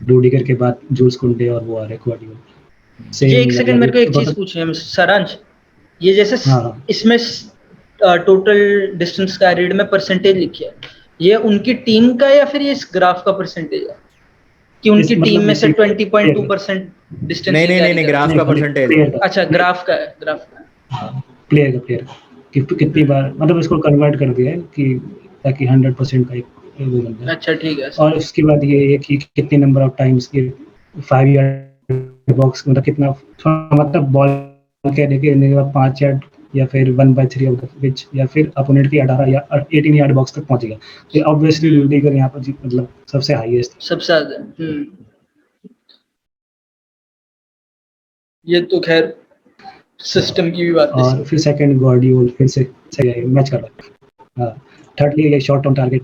रूडिगर के बाद जूल्स कुंडे और वो आ रहे क्वाडियो, ये सेम एक सेकंड मतलब मेरे को एक एक चीज बहुत। पूछनी है सारांश, ये जैसे हाँ इसमें टोटल डिस्टेंस कैरीड में परसेंटेज लिखी है, ये उनकी टीम का या फिर ये इस ग्राफ का परसेंटेज है? कि उनकी मतलब टीम में से player 20.2% डिस्टेंस नहीं नहीं नहीं नहीं, ग्राफ का नहीं, परसेंटेज। player का, अच्छा ग्राफ का है, ग्राफ का है। हाँ, प्लेयर का कि कितनी बार, मतलब इसको कन्वर्ट कर दिया है कि ताकि 100% का एक वो बन जाए। अच्छा ठीक है। और उसके बाद ये है कि कितने नंबर ऑफ टाइम्स ये 5 यार्ड बॉक्स, मतलब कितना, मतलब बॉल कहने के बाद 5 यार्ड या फिर 1/3 ऑफ द पिच या फिर अपोनेंट की 18 या 18 यार्ड बॉक्स तक पहुंचेगा। तो ऑब्वियसली रूडिगर यहाँ पर मतलब सबसे हाईएस्ट। सबसे ज्यादा। ये तो खैर सिस्टम की भी बात है। और फिर सेकंड गार्डियोल फिर से मैच कर रहा है। थर्डली ये शॉट ऑन टारगेट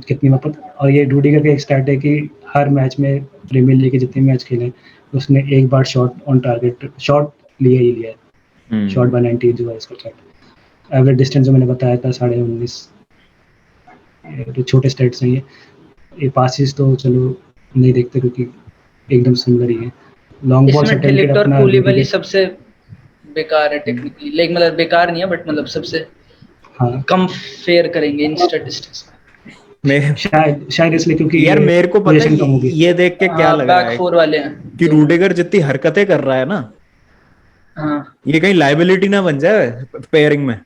कितनी मतलब, और ये रूडिगर का एक स्टैट है कि हर मैच में प्रीमियर लीग के जितने मैच खेले उसने एक बार शॉट ऑन टारगेट शॉट लिया ही लिया है। शॉट बाय 19 जो है इसका स्टैट। एवरेज डिस्टेंस जो मैंने बताया था 19.5, तो छोटे स्टैट्स हैं ये पासिस तो चलो नहीं देखते क्योंकि एकदम सिमिलर ही है। लॉन्ग बॉल इसमें अटेम्प्टेड डिलिक्ट और अपना कूलीबाली सबसे बेकार है टेक्निकली, लाइक मतलब बेकार नहीं है बट मतलब सबसे हाँ कम फेयर करेंगे इन स्टैटिस्टिक्स मैं शायद इसलिए क्योंकि यार ये मेरे को पता है पोजीशन कम होगी। ये देख के में। क्या हाँ लग रहा बैक है फोर वाले हैं कि दोनों। रूडिगर जितनी हरकतें कर रहा है ना, हाँ ये कहीं लाइबिलिटी ना बन जाए पेयरिंग में।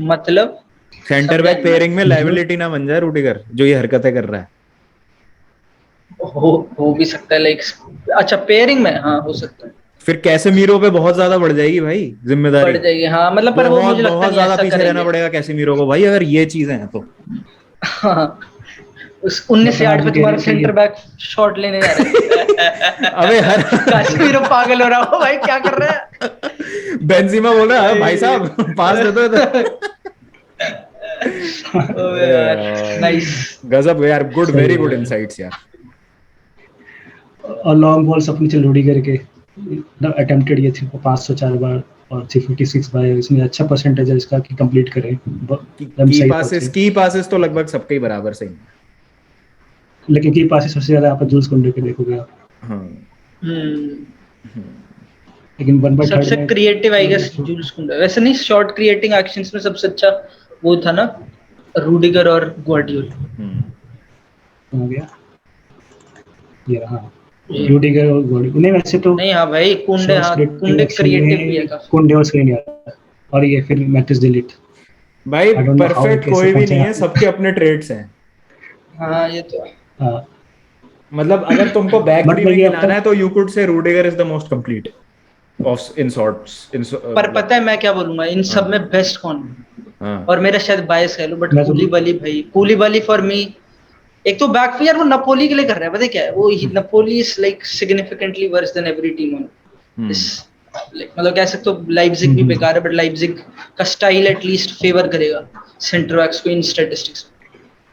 मतलब सेंटर बैक समझा नहीं पेयरिंग में मतलब लाइबिलिटी ना बन जाए रूडिगर, जो ये हरकतें कर रहा है। मैं। हो भी सकता है लाइक, अच्छा पेयरिंग में हाँ हो सकता है। फिर कैसेमीरो पे बहुत ज्यादा बढ़ जाएगी भाई जिम्मेदारी। बढ़ जाएगी हाँ, मतलब पर वो बहुत मुझे लगता बहुत नहीं ज्यादा ऐसा पीछे रहना करेंगे। पड़ेगा कैसेमीरो को भाई, अगर ये चीजें हैं तो। हाँ उस 19 मतलब आप यार्ड पे जो कह रहे तुम्हारा हो कि सेंटर बैक शॉट लेने जा रहे अबे हर हैं। काश्मीर पागल हो रहा हो भाई, क्या कर रहा है बेंजीमा बोल रहा है भाई साहब पास दे दो इधर। ओए अरे यार यार नाइस। गजब यार, गुड, सही वेरी है गुड यार। इनसाइट्स यार। और लॉन्ग बॉल्स अपनी चलोड़ी करके अटेम्प्टेड ये थी 504 बार और 356 बार, इसमें अच्छा परसेंटेज है इसका कि कंप्लीट करें, एकदम की सही पथ पासेस से। की पासेस तो लगभग सबके ही बराबर सही है। लेकिन की पास सबसे ज्यादा आप जूल्स कुंडे के देखोगे आप, हाँ। हम्म लेकिन 1/3 सबसे में क्रिएटिव आई गेस तो जूल्स कुंडा, वैसे नहीं शॉर्ट क्रिएटिंग एक्शंस में सबसे अच्छा वो था ना रूडिगर और ग्वार्डियोल। हो गया ये रहा। रूडिगर और गॉडी नहीं, वैसे तो नहीं हाँ भाई कुंडे, शॉर्ट्स हाँ क्रिएटिव कुंडे एक्शन क्रिएटिव भी है में काफी। कुंडे और स्क्रीनियर और ये फिर मैटिस डिलीट। भाई आई डोंट नो हाउ परफेक्ट कैसे कोई भी पहुंचे नहीं यहाँ है, पे। सबके अपने ट्रेड्स हैं। हाँ ये तो है। हाँ, मतलब अगर तुमको बैक बट थ्री मैं में ये अब खिलाना है तक तो you could say Rudiger is the most complete of in shorts in पर मतलब। पता है मैं क्या बोलूंगा इन सब हाँ में बेस्ट कौन है? हाँ। और मेरा शायद बायस कह लो बट मैं तो कूलीबाली भाई, कूलीबाली फॉर मी। एक तो बैक यार वो नपोली के लिए कर रहा है, पता है क्या है वो, Napoli is like significantly worse than every team on this. Hmm मतलब कह सकते हो लाइप्जिग भी बेकार है बट लाइप्जिग का स्टाइल एटलीस्ट फेवर करेगा सेंटर बैक्स को in statistics.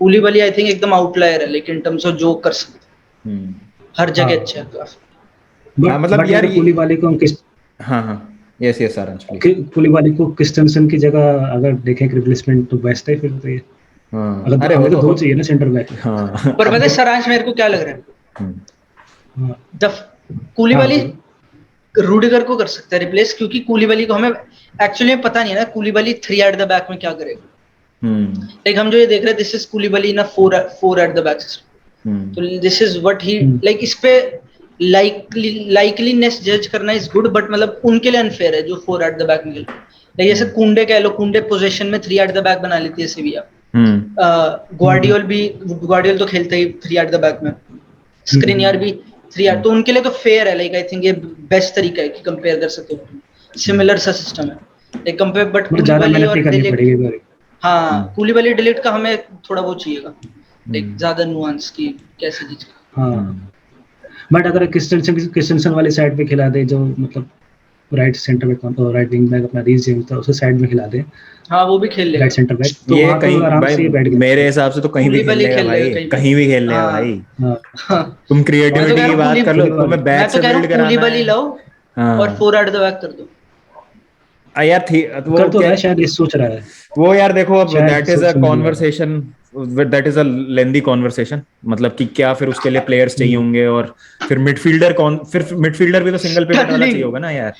Koulibaly I think एकदम आउटलायर है लेकिन इन टर्म्स ऑफ जो कर सकते हम्म। हर हाँ, जगह अच्छा है काफी। हाँ बट मतलब यार अगर ये। कूलीबाली को हम किस हाँ हाँ। यस यस सारांश प्लीज। कूलीबाली को क्रिस्टनसन की जगह अगर देखें रिप्लेसमेंट तो बेस्ट है फिर तो ये। हाँ अगर अरे वो हमें तो तो दो चाहिए ना सेंटर बैक। हाँ पर अब पता है सारांश मेरे को क्या लग रहा है, हम्म, हाँ द हाँ कूलीबाली बोलो। रूडिगर को कर सकता है रिप्लेस, क्योंकि कूलीबाली को हमें एक्चुअली पता नहीं है ना कूलीबाली 3 एट द बैक में क्या करेगा। हम्म लाइक हम जो ये देख रहे हैं दिस इज कूलीबाली ना 4 एट द बैक सिस्टम। हम्म तो this is what he like, इस पे लाइकलीनेस जज करना इज गुड बट मतलब उनके लिए अनफेयर है जो 4 एट द बैक में खेल। लाइक जैसे कुंडे कह लो, कुंडे पोजीशन में 3 एट द बैक बना लेती है सेविया। ग्वार्डियोल तो खेलते ही 3 एट द बैक में, स्क्रीनियर भी 3 एट, तो उनके लिए तो फेयर है। लाइक आई थिंक ये बेस्ट तरीका है कि कंपेयर कर सके, सिमिलर सा सिस्टम है लाइक कंपेयर। बट मतलब ज्यादा कूलीबाली मेहनत और नहीं करनी डिलीट, पड़ेगी इधर। हाँ कूलीबाली डिलीट का हमें थोड़ा वो चाहिएगा लाइक ज्यादा नुआंस की कैसे चीज। हाँ, बट अगर क्रिस्टनसन वाली साइड पे खिला दे जो मतलब राइट सेंटर बैक तो राइट विंग बैक अपना रीस जेम्स था उसे साइड में खिला दे हाँ वो भी खेल लेगा, राइट सेंटर बैक तो ये वहां तो कहीं आराम भाई से ये बैठ मेरे गया। हिसाब से तो कहीं भी खेल कूलीबाली लेगा खेल लेगा भाई, कहीं कहीं भी खेल लेगा भाई। हाँ हाँ। तुम मैं तो क्रिएटिविटी कह की रहा हूँ बात कर लो, तुम्हें बैक मैं तो से कह रहा बिल्ड हूँ कराना है। कूलीबाली लाओ और हाँ 4 एट द बैक कर दो। यार थी वो कर तो क्या, रहा है शायद, ये सोच रहा है वो यार देखो अब शायद, दैट इज अ समझ नहीं आ रहा। Conversation, that is a lengthy conversation. मतलब कि क्या फिर उसके लिए प्लेयर्स चाहिए होंगे, और फिर मिडफील्डर कौन, फिर मिडफील्डर भी तो सिंगल पिवट वाला चाहिए स्टर्लिंग होगा ना यार।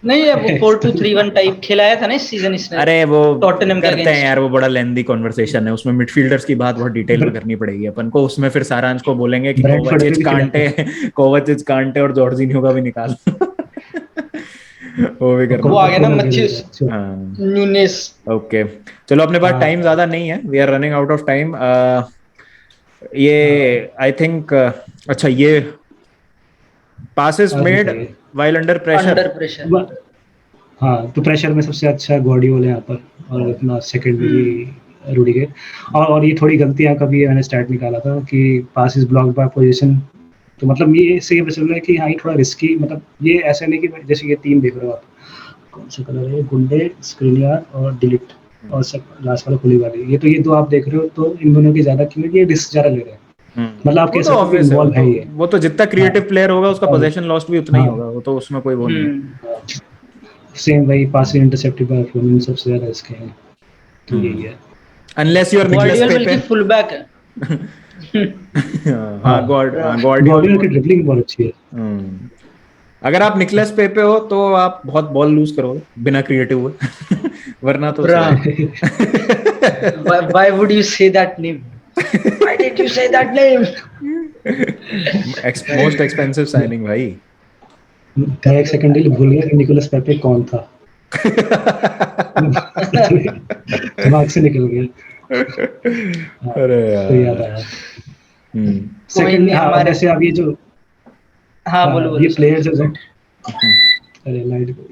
नहीं है वो 4-2-3-1 टाइप खिलाया था ना इस सीजन इसने। अरे वो टॉटनहम के करते हैं अगेंस्ट। यार, वो बड़ा लेंदी कॉन्वर्सेशन है उसमें, मिडफील्डर्स की बात बहुत डिटेल में करनी पड़ेगी अपन को उसमें, फिर सारांश को बोलेंगे कि ब्रेंटफोर्ड पे भी खिलाया कोवाचिच कांटे और जॉर्जिनियो का भी निकाल वो भी करना। वो आ गया ना कॉर्नर मचिस खेलेगा। हाँ न्यूनेस। ओके, चलो अपने पास हाँ टाइम ज्यादा नहीं है, we are running out of time. ये आई थिंक अच्छा, ये passes पास made बताइए। while under pressure। Under pressure. ब- हाँ तो प्रेशर में सबसे अच्छा गॉर्डियोल है यहाँ पर, और अपना सेकेंडरी रूडिगर। और ये थोड़ी गलतियां कभी मैंने स्टार्ट निकाला था कि पास इज ब्लॉक बाय पोजीशन, तो मतलब ये इससे ये पता चल रहा है कि हाँ ये थोड़ा रिस्की, मतलब ये ऐसा नहीं कि जैसे ये तीन देख रहे हो आप, कौन सा कलर है, गुंडे, स्क्रीनियर और डिलीट, और सब लास्ट वाला पुली वाली, ये तो ये दो आप देख रहे हो, तो इन दोनों की ज्यादा क्योंकि ये रिस्क ज्यादा ले रहे हैं, मतलब आप वो कह तो सकते हो कि ऑब्वियस है, इन्वॉल्व है ये। वो तो जितना क्रिएटिव हाँ प्लेयर होगा उसका और पोजीशन लॉस्ट भी उतना ही हाँ होगा, वो तो उसमें कोई वो नहीं सेम वही पासिंग इंटरसेप्टेड बाय ओपोनेंट सबसे ज्यादा इसके हैं, तो यही है, है। Unless you are निकलेस गॉर्डियोल पेपे। बल्कि फुल बैक है। हाँ गॉर्डियोल। गॉर्डियोल की ड्रिबलिंग बहुत अच्छी है। अगर आप निकलेस पेपे हो तो आप बहुत बॉल लूज करोगे बिना क्रिएटिव हुए वरना तो सही Why would you say that name? Why did you say that name? Most expensive signing भाई। मैं एक सेकंड के लिए भूल गया कि निकोलस पेपे कौन था। दिमाग से निकल गया। अरे तो याद यार। आया। कोई सेकंड नहीं, हाँ, हमारे जैसे अब ये जो हाँ बोलो बोलो ये प्लेयर्स है जो, अरे लाइट गई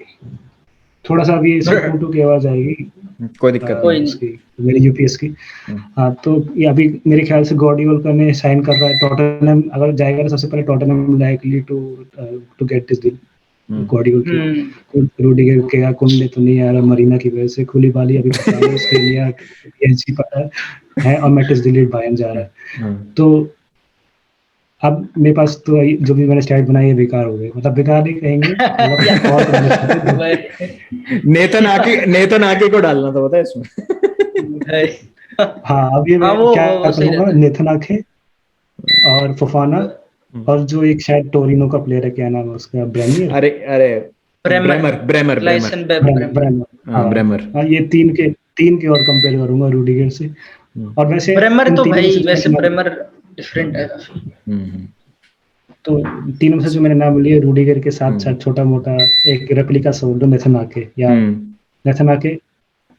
थोड़ा सा, अभी इसमें टू की आवाज आएगी कोई दिक्कत कोई नहीं। नहीं। इसकी, मेरी यूपीएस की। हाँ तो ये अभी मेरे ख्याल से गॉर्डियोल का ने साइन कर रहा है टॉटनहम, अगर जाएगा तो सबसे पहले Tottenham likely to get this deal Gvardiol की। रूडिगर के कुंडे तो नहीं आ रहा मरीना की वजह से, खुलीबाली अभी पता है, ऑस्ट्रेलिया पीएसजी पता है, और मैटिस डिलीट बायर्न जा रहा है। तो अब मेरे पास तो जो भी मैंने स्टाइल बनाई है बेकार हो गई, मतलब बेकार नहीं कहेंगे, मतलब और नेथन आके को डालना था पता है इसमें। हाँ अब ये मैं वो क्या सही करूंगा, रहता है। नेथन आके और फोफाना, और जो एक शायद टोरिनो का प्लेयर है, क्या नाम है उसका, ब्रेमियर, अरे अरे ब्रेमर। ब्रेमर। हाँ ये तीन के और कंपेयर करूंगा रूडिगर से। और वैसे ब्रेमर इन तो तीनों में भाई से जो वैसे मैंने ब्रेमर डिफरेंट है काफी। तो तीनों में से जो मैंने नाम लिए रूडिगर के साथ साथ छोटा मोटा एक रेप्लिका सोल्डो, नेथन आके या नेथन आके,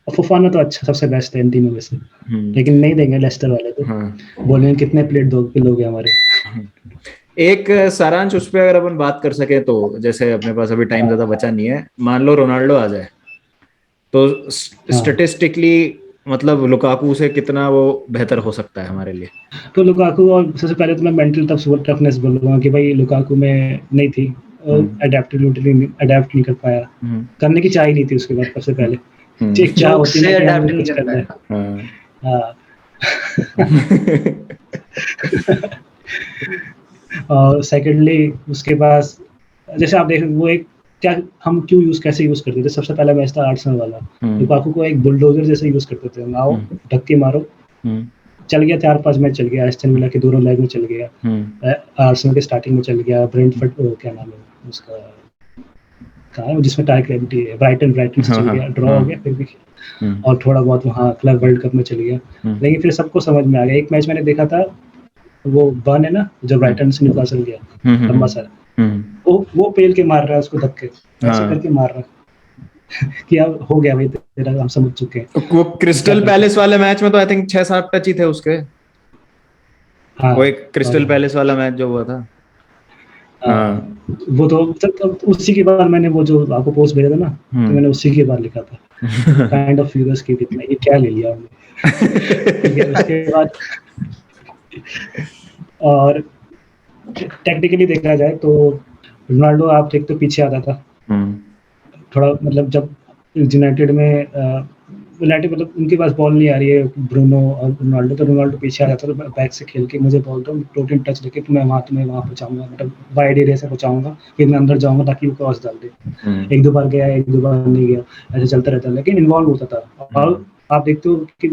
और फोफाना तो अच्छा सबसे बेस्ट है इन तीनों में से, लेकिन नहीं देंगे लेस्टर वाले तो। बोलेंगे कितने प्लेट लोगे हमारे। एक सारांश उस पर अगर अपन बात कर सके तो, जैसे अपने पास अभी टाइम ज्यादा बचा नहीं है, मान लो रोनाल्डो आ जाए तो स्टेटिस्टिकली मतलब लुकाकू से कितना वो बेहतर हो सकता है हमारे लिए। तो लुकाकू, और सबसे पहले तो मैं मेंटल टफनेस बोलूंगा कि भाई लुकाकू में नहीं थी, अडेप्ट नहीं कर पाया, करने की चाह ही नहीं थी उसके बाद। सबसे पहले एक चाह होती है कि हमें कुछ करना है। और सेकेंडली उसके पास जैसे आप देख वो एक क्या हम कैसे यूज करते थे, सबसे पहला मैच था आर्सेनल वाला, लुकाकू को एक बुलडोजर जैसे यूज करते थे, आओ धक्के मारो, चल गया 4-5 मैच चल गया, एस्टन विला के दोनों लेग में चल गया, आर्सेनल के स्टार्टिंग में चल गया, ब्रेंटफोर्ड क्या नाम है उसका, कहाँ है जिसमें टाई क्रेविटी है, ब्राइटन से चल गया, ड्रॉ हो गया फिर भी, और थोड़ा बहुत वहाँ क्लब वर्ल्ड कप में चल गया। लेकिन फिर सबको समझ में आ गया। एक मैच मैंने देखा था, वो बर्न है ना जो ब्राइटन से न्यूकासल गया लंबा सा, वो पेल के मार रहा है उसको धक्के, ऐसे करके मार रहा है कि अब हो गया भाई तेरा, हम समझ चुके हैं। वो क्रिस्टल पैलेस वाले मैच में तो आई थिंक 6-7 टच ही थे उसके। वो एक क्रिस्टल पैलेस वाला मैच जो हुआ था, वो तो उसी के बाद मैंने वो जो आपको पोस्ट भेजा था ना, तो मैंने उसी के बाद लिखा था काइंड ऑफ फ्यूरियस की थी, ये क्या ले लिया हमने। उसके बाद और टेक्निकली देखा जाए तो रोनाल्डो आप देखते तो पीछे आता था थोड़ा, मतलब जब यूनाइटेड मतलब उनके पास बॉल नहीं आ रही है, ब्रूनो और रोनाल्डो, तो रोनाल्डो पीछे आ जाता, तो बैक से खेल के मुझे बॉल दो, प्रोटीन टच लेके तुम्हें वहाँ पहुँचाऊंगा, मतलब वाइड एरिया से पहुँचाऊंगा, फिर मैं अंदर जाऊंगा ताकि वो क्रॉस डाल दे। 1-2 बार गया, 1-2 बार नहीं गया, ऐसे चलता रहता, लेकिन इन्वॉल्व होता था। और आप देखते हो कि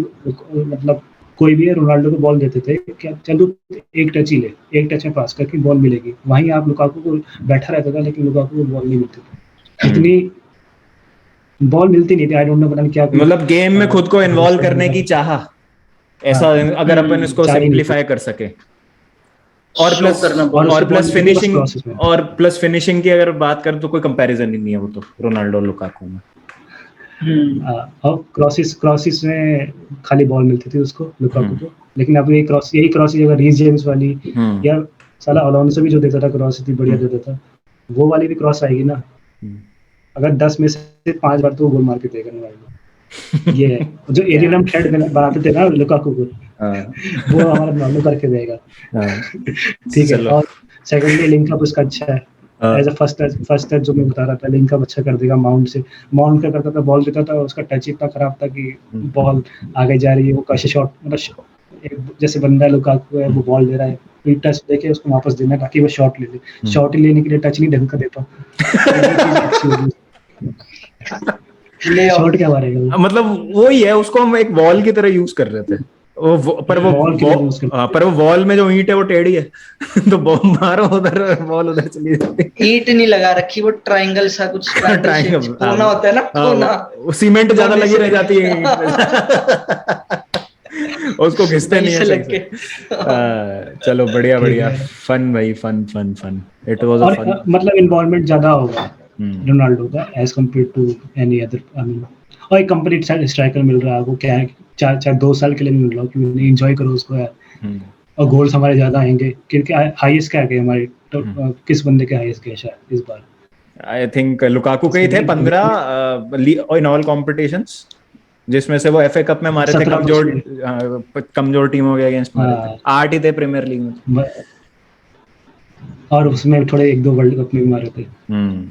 मतलब कोई भी है, रोनाल्डो को बॉल देते थे क्या, चल तू एक टच ही ले, एक टच में पास करके बॉल मिलेगी, वहीं आप लुकाकू को बैठा रहता था, लेकिन लुकाकू को बॉल नहीं मिलती थी। इतनी बॉल मिलती नहीं थी, आई डोंट नो, पता नहीं क्या मतलब गेम में खुद को इन्वॉल्व करने की चाह, ऐसा अगर अपन इसको चाह ही नहीं थी। सिंप्लीफाई कर सके। और शो प्लस करना और बॉल उसको और बॉल प्लस मिलती थी बस फिनिशिंग, क्रॉसेस में। और प्लस फिनिशिंग की अगर बात करें तो कोई कंपैरिजन ही नहीं है वो तो रोनाल्डो लुकाकू में। और क्रॉसिस में खाली बॉल मिलती थी उसको, लुकाकू हम्म को। लेकिन अब ये यही क्रॉसिस अगर रीस जेम्स वाली, हम्म या साला अलोंसो भी जो देता था क्रॉस, इतनी बढ़िया हम्म देता था, वो वाली भी क्रॉस आएगी ना, हम्म। अगर 10 में से 5 बार तो वो गोल मार के देगा रोनाल्डो। ये है जो क्या? एरियल हम थ्रेड बनाते थे ना लुकाकू को, हाँ वो हमारा रोनाल्डो करके देगा। हाँ ठीक है। चलो। और सेकंडली लिंकअप उसका अच्छा है, हाँ एज अ फर्स्ट टच जो मैं बता रहा था, लिंकअप अच्छा कर देगा माउंट से। माउंट क्या करता था, बॉल देता था, उसका टच इतना खराब था कि बॉल आगे जा रही है, वो कैसे शॉट, मतलब एक जैसे बंदा लुकाकू है, वो बॉल दे रहा है, कोई टच देके उसको वापस देना ताकि वो शॉट ले ले। शॉट ही लेने के लिए टच नहीं ढंग का देता, तो ये चीज अच्छी होगी। Lay off. शॉट क्या मारेगा वो, मतलब वही है, उसको हम एक वॉल की तरह यूज कर रहे थे। बॉल के लिए यूज करता पर वो वॉल में जो ईंट है वो टेढ़ी है तो बॉल मारो उधर, बॉल उधर चली जाती ईंट नहीं लगा रखी, वो ट्रायंगल सा कुछ है। ट्रायंगल शेप कोना होता है ना, कोना वो सीमेंट ज्यादा कोने लगी से रह लग जाती है ईंट के पे उसको घिसते वहीं नहीं है से सही लग से। के चलो बढ़िया ठीक बढ़िया, है। फन भाई, fun fun fun, it was a और फन। मतलब इन्वॉल्वमेंट ज्यादा होगा रोनाल्डो का as compare to any other, I mean. और एक कंप्लीट स्ट्राइकर मिल रहा है आपको, क्या है, चार 2 साल के लिए मिल रहा हो, क्योंकि एंजॉय करो उसको यार। और गोल्स हमारे ज्यादा आएंगे, क्योंकि हाईएस्ट क्या है हमारे तो, किस बंदे के हाईएस्ट गए शायद इस बार, आई थिंक लुकाकू के ही थे किसके 15 इन ऑल कॉम्पिटिशंस, जिसमें से वो एफए कप में मारे थे 17 तो कमजोर, उसमें। कमजोर टीमों के अगेंस्ट मारे थे। हाँ, 8 ही थे प्रीमियर लीग में। और उसमें थोड़े 1-2 वर्ल्ड कप में भी मारे थे, हम्म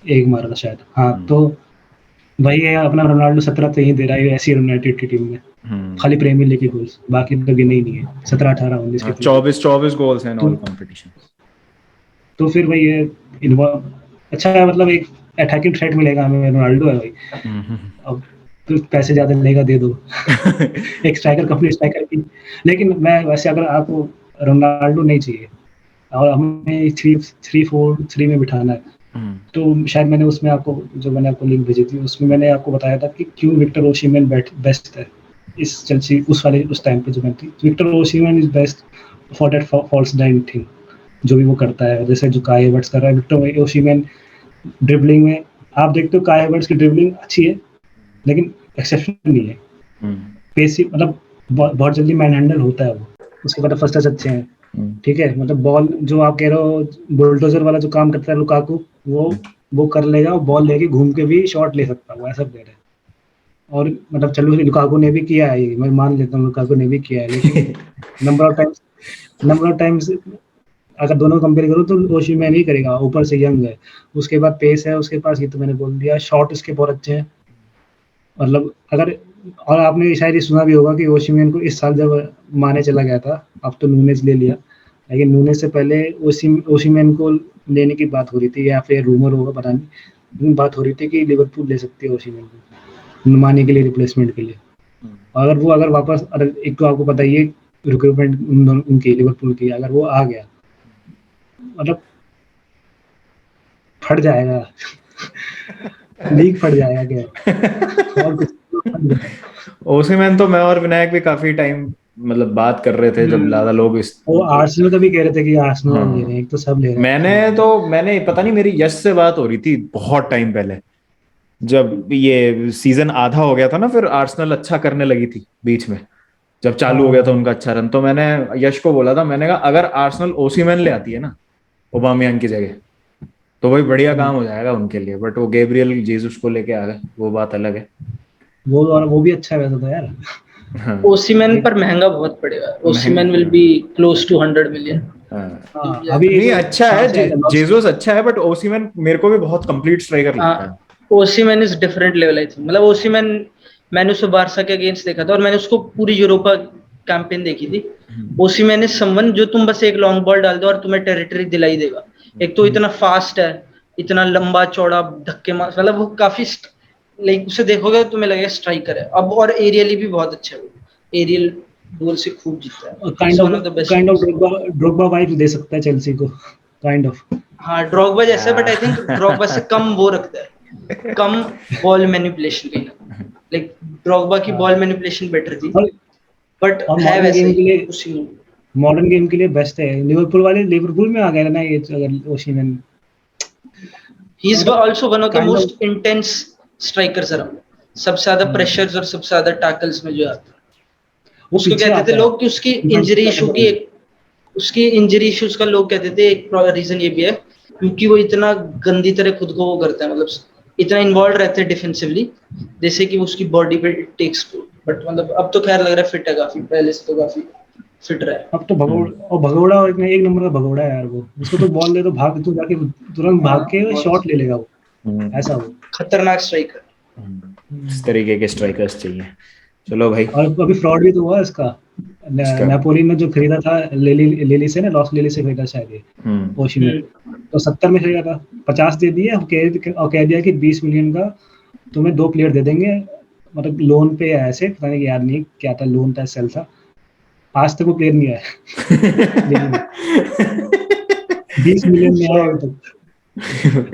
एक मारा था शायद। हाँ, तो वही है अपना रोनाल्डो, 17 तो यही दे रहा है ऐसी यूनाइटेड की टीम में, हम्म। खाली प्रीमियर लीग के गोल्स, बाकी तो गिने ही नहीं है, 17, 18, 19 कितने थे। 24 गोल्स हैं इन तो ऑल कॉम्पिटिशन। तो फिर वही है, इन्वॉल्व अच्छा है, मतलब एक अटैकिंग थ्रेट मिलेगा हमें, रोनाल्डो है भाई। अब तो पैसे ज्यादा लेगा, दे दो एक स्ट्राइकर, कंपनी स्ट्राइकर की। लेकिन मैं वैसे, अगर आपको रोनाल्डो नहीं चाहिए और हमें 3-4-3 में बिठाना है, तो शायद मैंने उसमें आपको, जो मैंने आपको लिंक भेजी थी, उसमें मैंने आपको बताया था कि क्यों विक्टर ओसिमेन बेस्ट है इस चेल्सी, उस टाइम पे जो मैं थी, Victor Osimhen is best for that false nine thing, जो भी वो करता है, जैसे जो काय हैवर्ट्स कर रहा है, विक्टर ओसिमेन ड्रिबलिंग में आप देखते हो काय हैवर्ट्स की ड्रिबलिंग अच्छी है, लेकिन एक्सेप्शनल नहीं है, पेसी, मतलब बहुत जल्दी मैन हैंडल होता है वो, उसके बाद फर्स्ट टच अच्छे हैं। ठीक है, मतलब बॉल जो आप कह रहे हो, बुलडोजर वाला जो काम करता है लुकाकू, वो कर लेगा, बॉल लेके घूम के भी शॉट ले सकता है, वो ऐसा प्लेयर है। और मतलब चलो लुकाकू ने भी किया है, मैं मान लेता हूँ लुकाकू ने भी किया है, लेकिन नंबर ऑफ टाइम्स अगर दोनों कंपेयर करो तो ओशिमैन ही करेगा, ऊपर से यंग है, उसके बाद पेस है उसके पास, ये तो मैंने बोल दिया, शॉट उसके बहुत अच्छे हैं, मतलब अगर, और आपने शायद ये सुना भी होगा कि ओशिमैन को इस साल जब माने चला गया था, अब तो नूनेज ले लिया, लेकिन नूनेज से पहले ओशिमैन को लेने की बात हो रही थी, या फिर रूमर होगा पता नहीं, लेकिन बात हो रही थी कि लिवरपूल ले सकती है ओशिमैन को माने के लिए, रिप्लेसमेंट के लिए। अगर वापस, अगर एक तो आपको पता ही है रिक्रूटमेंट उनकी लिवरपूल की, अगर वो आ गया, मतलब फट जाएगा लीग फट जाएगा क्या और कुछ। ओसिमैन तो मैं और विनायक भी काफी टाइम मतलब बात कर रहे थे, जब ज्यादा लोग इस, वो आर्सेनल का भी कह रहे थे कि आर्सेनल ले रहे हाँ हैं, एक तो सब ले रहे हैं। मैंने पता नहीं, मेरी यश से बात हो रही थी बहुत टाइम पहले, जब ये सीजन आधा हो गया था ना, फिर आर्सेनल अच्छा करने लगी थी बीच में, जब चालू हो गया था उनका अच्छा रन, तो मैंने यश को बोला था, मैंने कहा अगर आर्सेनल ओसिमैन ले आती है ना ओबामियांग की जगह, तो वही बढ़िया काम हो जाएगा उनके लिए, बट वो गैब्रियल जीसस को लेके आ गए, वो बात अलग है। वो भी अच्छा वैसा था यार। हाँ ओसिमैन पर महंगा बहुत पड़ेगा, Osimhen will be close to 100 million. हाँ अभी नहीं, जो अच्छा कहाँ है, से आया था जेसस अच्छा है, बट ओसिमैन मेरे को भी बहुत कंप्लीट स्ट्राइकर लगता है। Osimhen is different level I think, मतलब ओसिमैन, मैंने उसको बारसा के अगेंस्ट देखा था, और मैंने उसको पूरी यूरोपा कैंपेन देखी थी। ओसिमैन इज समवन जो तुम बस एक लॉन्ग बॉल डाल दो और तुम्हें टेरिटरी दिलाई देगा। एक तो इतना फास्ट है, इतना लंबा चौड़ा, धक्के मार, मतलब वो काफी लाइक उसे देखोगे तो तुम्हें लगेगा स्ट्राइकर है। अब और एरियली भी बहुत अच्छा है, वो एरियल गोल से खूब जीतता है, kind one of the best. Of Drogba vibe दे सकता है चेल्सी को, काइंड ऑफ। हाँ ड्रॉगबा जैसा, बट आई थिंक ड्रॉगबा से कम वो रखता है, कम बॉल मैनिपुलेशन की, लाइक ड्रॉगबा की बॉल मैनिपुलेशन बेटर थी, बट और है मॉडर्न वैसे गेम के ही लिए उसी। मॉडर्न गेम के लिए बेस्ट है। लिवरपूल में आ गया ना ये, अगर ओशिमन ही इज मतलब also one of the kind of most intense strikers around, सबसे ज्यादा प्रेशर्स और सबसे ज्यादा टैकल्स में जो आता है। वो उसको पीछे कहते थे आता है लोग कि उसकी डिफेंस इंजरी का इशू नंबर की वन। एक, उसकी इंजरी इश्यूज का लोग कहते थे एक रीजन ये भी है क्योंकि वो इतना गंदी तरह खुद को वो करता है, मतलब इतना इन्वॉल्व रहते हैं डिफेंसिवली, जैसे कि उसकी बॉडी पे टेक्स, बट मतलब अब तो खैर लग रहा है फिट है काफी, पहले से तो काफी फिट रहा है। अब तो भगोड़ा और एक नंबर का भगोड़ा है यार वो। उसको तो बॉल दे तो भाग तो जाके तुरंत भाग हाँ, के बहुत शॉट ले लेगा वो, ऐसा वो। खतरनाक स्ट्राइकर। इस तरीके के स्ट्राइकर्स चाहिए। चलो भाई। और अभी फ्रॉड भी तो हुआ इसका। इसका नेपोली ने जो खरीदा था लेली से ना, लॉस लेली से खरीदा शायद ये ओशिमेन, तो 70 में खरीदा था, 50 दे दिए और कह दिया कि 20 मिलियन का तुम्हें 2 प्लेयर दे देंगे, मतलब लोन पे या ऐसे, पता नहीं, याद नहीं क्या था, लोन था सेल था। आज तक वो प्लेयर नहीं आया। 20 मिलियन में आया अभी तक,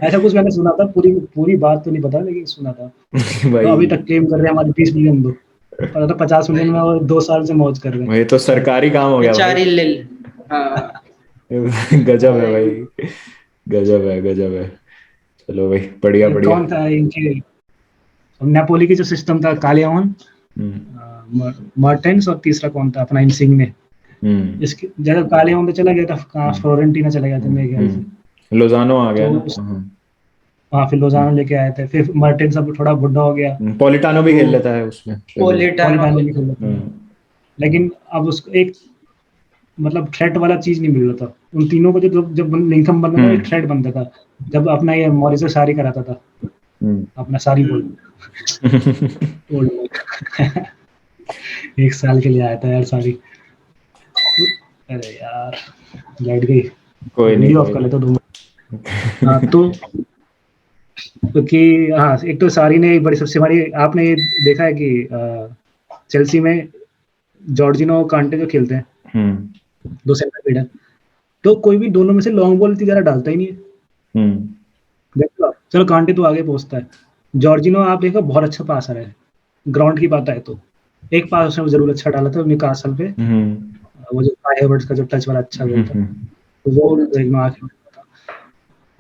ऐसा कुछ मैंने सुना था, पूरी पूरी बात तो नहीं पता लेकिन सुना था। तो अभी भाई तक क्लेम कर रहे हैं हमारे 20 मिलियन दो, पता था 50 मिलियन में वो 2 साल से मौज कर रहे हैं। ये तो सरकारी काम हो गया भाई। बेचारी लिल। हाँ गजब है भाई, गजब है, गजब है। चलो भाई, बढ़िया ये बढ़िया। कौन था इनके, नेपोली की जो सिस्टम था, कालियान, मर्टेंस, और तीसरा कौन था अपना इंसिग्ने। इसके जब कालियान तो चला गया था कहाँ, फ्लोरेंटीना चला गया था मेरे ख्याल से, लोजानो आ गया तो ना। हाँ फिर लोजानो लेके आए थे, फिर मर्टेंस अब थोड़ा बुढ़ा हो गया, पोलिटानो भी तो खेल लेता है उसमें। पोलिटानो। पॉलिटानो भी खेल लेता है। लेकिन अब उसको एक मतलब थ्रेट वाला चीज नहीं मिल रहा था उन तीनों को, जब जब लिंकम बन रहा था एक थ्रेट बनता था, जब अपना ये मॉरिस सारी कराता था, अपना सारी बोल एक साल के लिए आया था यार सारी। अरे यार लाइट गई, कोई नहीं, वीडियो ऑफ कोई कर नहीं। लेता 2 मिनट। हाँ तो क्योंकि हाँ एक तो सारी ने बड़ी सबसे हमारी, आपने ये देखा है कि चेल्सी में जॉर्जिनो और कांटे जो खेलते हैं 2 सेंटर मिडल, तो कोई भी दोनों में से लॉन्ग बॉल इतनी ज्यादा डालता ही नहीं है। देखो आप, चलो कांटे तो आगे पहुंचता है, जॉर्जिनो आप देखो बहुत अच्छा पासर है, ग्राउंड की बात है तो एक पास उसने जरूर अच्छा डाला था न्यूकासल पे, वो जो हेवर्ट्स का जो टच वाला अच्छा गोल था, तो वो देखना आखिर में था।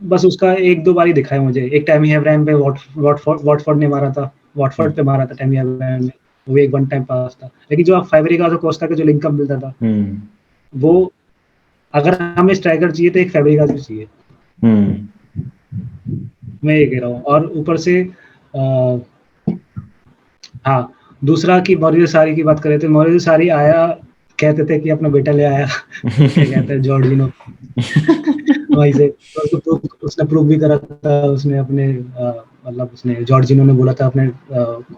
बस उसका 1-2 बार ही दिखा है मुझे, एक टैमी एब्राहम पे वॉटफोर्ड ने मारा था, वॉटफोर्ड पे मारा था टैमी एब्राहम ने, वो एक वन टाइम पास था। लेकिन जो फैब्रिगास और कोस्टा का जो लिंकअप मिलता था, वो अगर हमें स्ट्राइकर चाहिए तो एक फैब्रिगास भी चाहिए, मैं ये कह रहा हूँ। और ऊपर से हाँ, दूसरा की मौरियो सारी की बात करें तो मौरियो सारी आया, कहते थे कि अपना बेटा ले आया क्या कहते हैं जॉर्जिनो वहीं से, तो उसने प्रूव भी करा था, उसने अपने मतलब उसने जॉर्जिनो ने बोला था अपने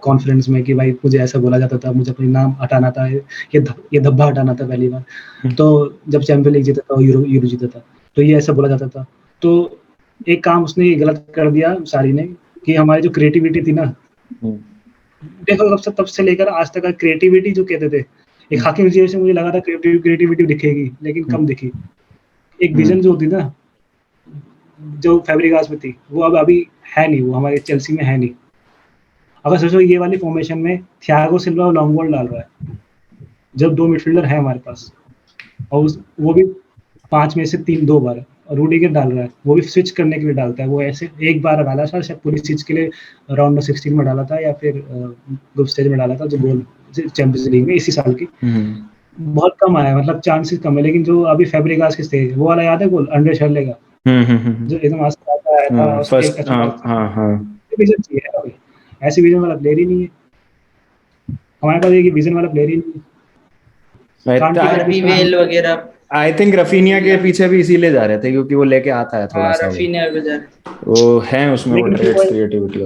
कॉन्फ्रेंस में कि भाई मुझे ऐसा बोला जाता था, मुझे अपना नाम हटाना था, ये धब्बा हटाना था पहली बार, तो जब चैंपियन लीग जीता था, यूरो जीता था, तो ये ऐसा बोला जाता था। तो एक काम उसने गलत कर दिया सारी ने, कि हमारी जो क्रिएटिविटी थी ना, देखो तब से लेकर आज तक क्रिएटिविटी जो कहते थे, एक हाकिम जियस से मुझे लगा था क्रिएटिविटी दिखेगी, लेकिन कम दिखी। एक विजन जो होती ना, जो फैब्रिगास में थी, वो अब अभी है नहीं, वो हमारे चेल्सी में है नहीं। अगर सोचो ये वाली फॉर्मेशन में थियागो सिल्वा लॉन्ग बॉल डाल रहा है, जब 2 मिडफील्डर है हमारे पास, और वो भी 5 में से 2 बार, और रूडिगर डाल रहा है, वो भी स्विच करने के लिए डालता है, वो ऐसे एक बार डाला था शायद पूरी चीज के लिए, राउंड 16 में डाला था या फिर ग्रुप स्टेज में डाला था, जो गोल चैंपियंस लीग में इसी साल की, बहुत कम आया, मतलब चांसेस कम है। लेकिन जो अभी फैब्रिगास के स्टेज, वो वाला याद है गोल अंडर शर्ले का, जो एकदम आस्ते आया था, फर्स्ट, विजन चाहिए अभी, ऐसे विजन वाला प्लेयर ही नहीं है हमारे पास, एक विजन वाला प्लेयर ही नहीं है। वेल वगैरह, आई थिंक रफीनिया के पीछे भी इसीलिए जा रहे थे क्योंकि वो लेके आता है थोड़ा सा, रफीनिया वगैरह वो है उसमें, वो ट्रेड्स क्रिएटिविटी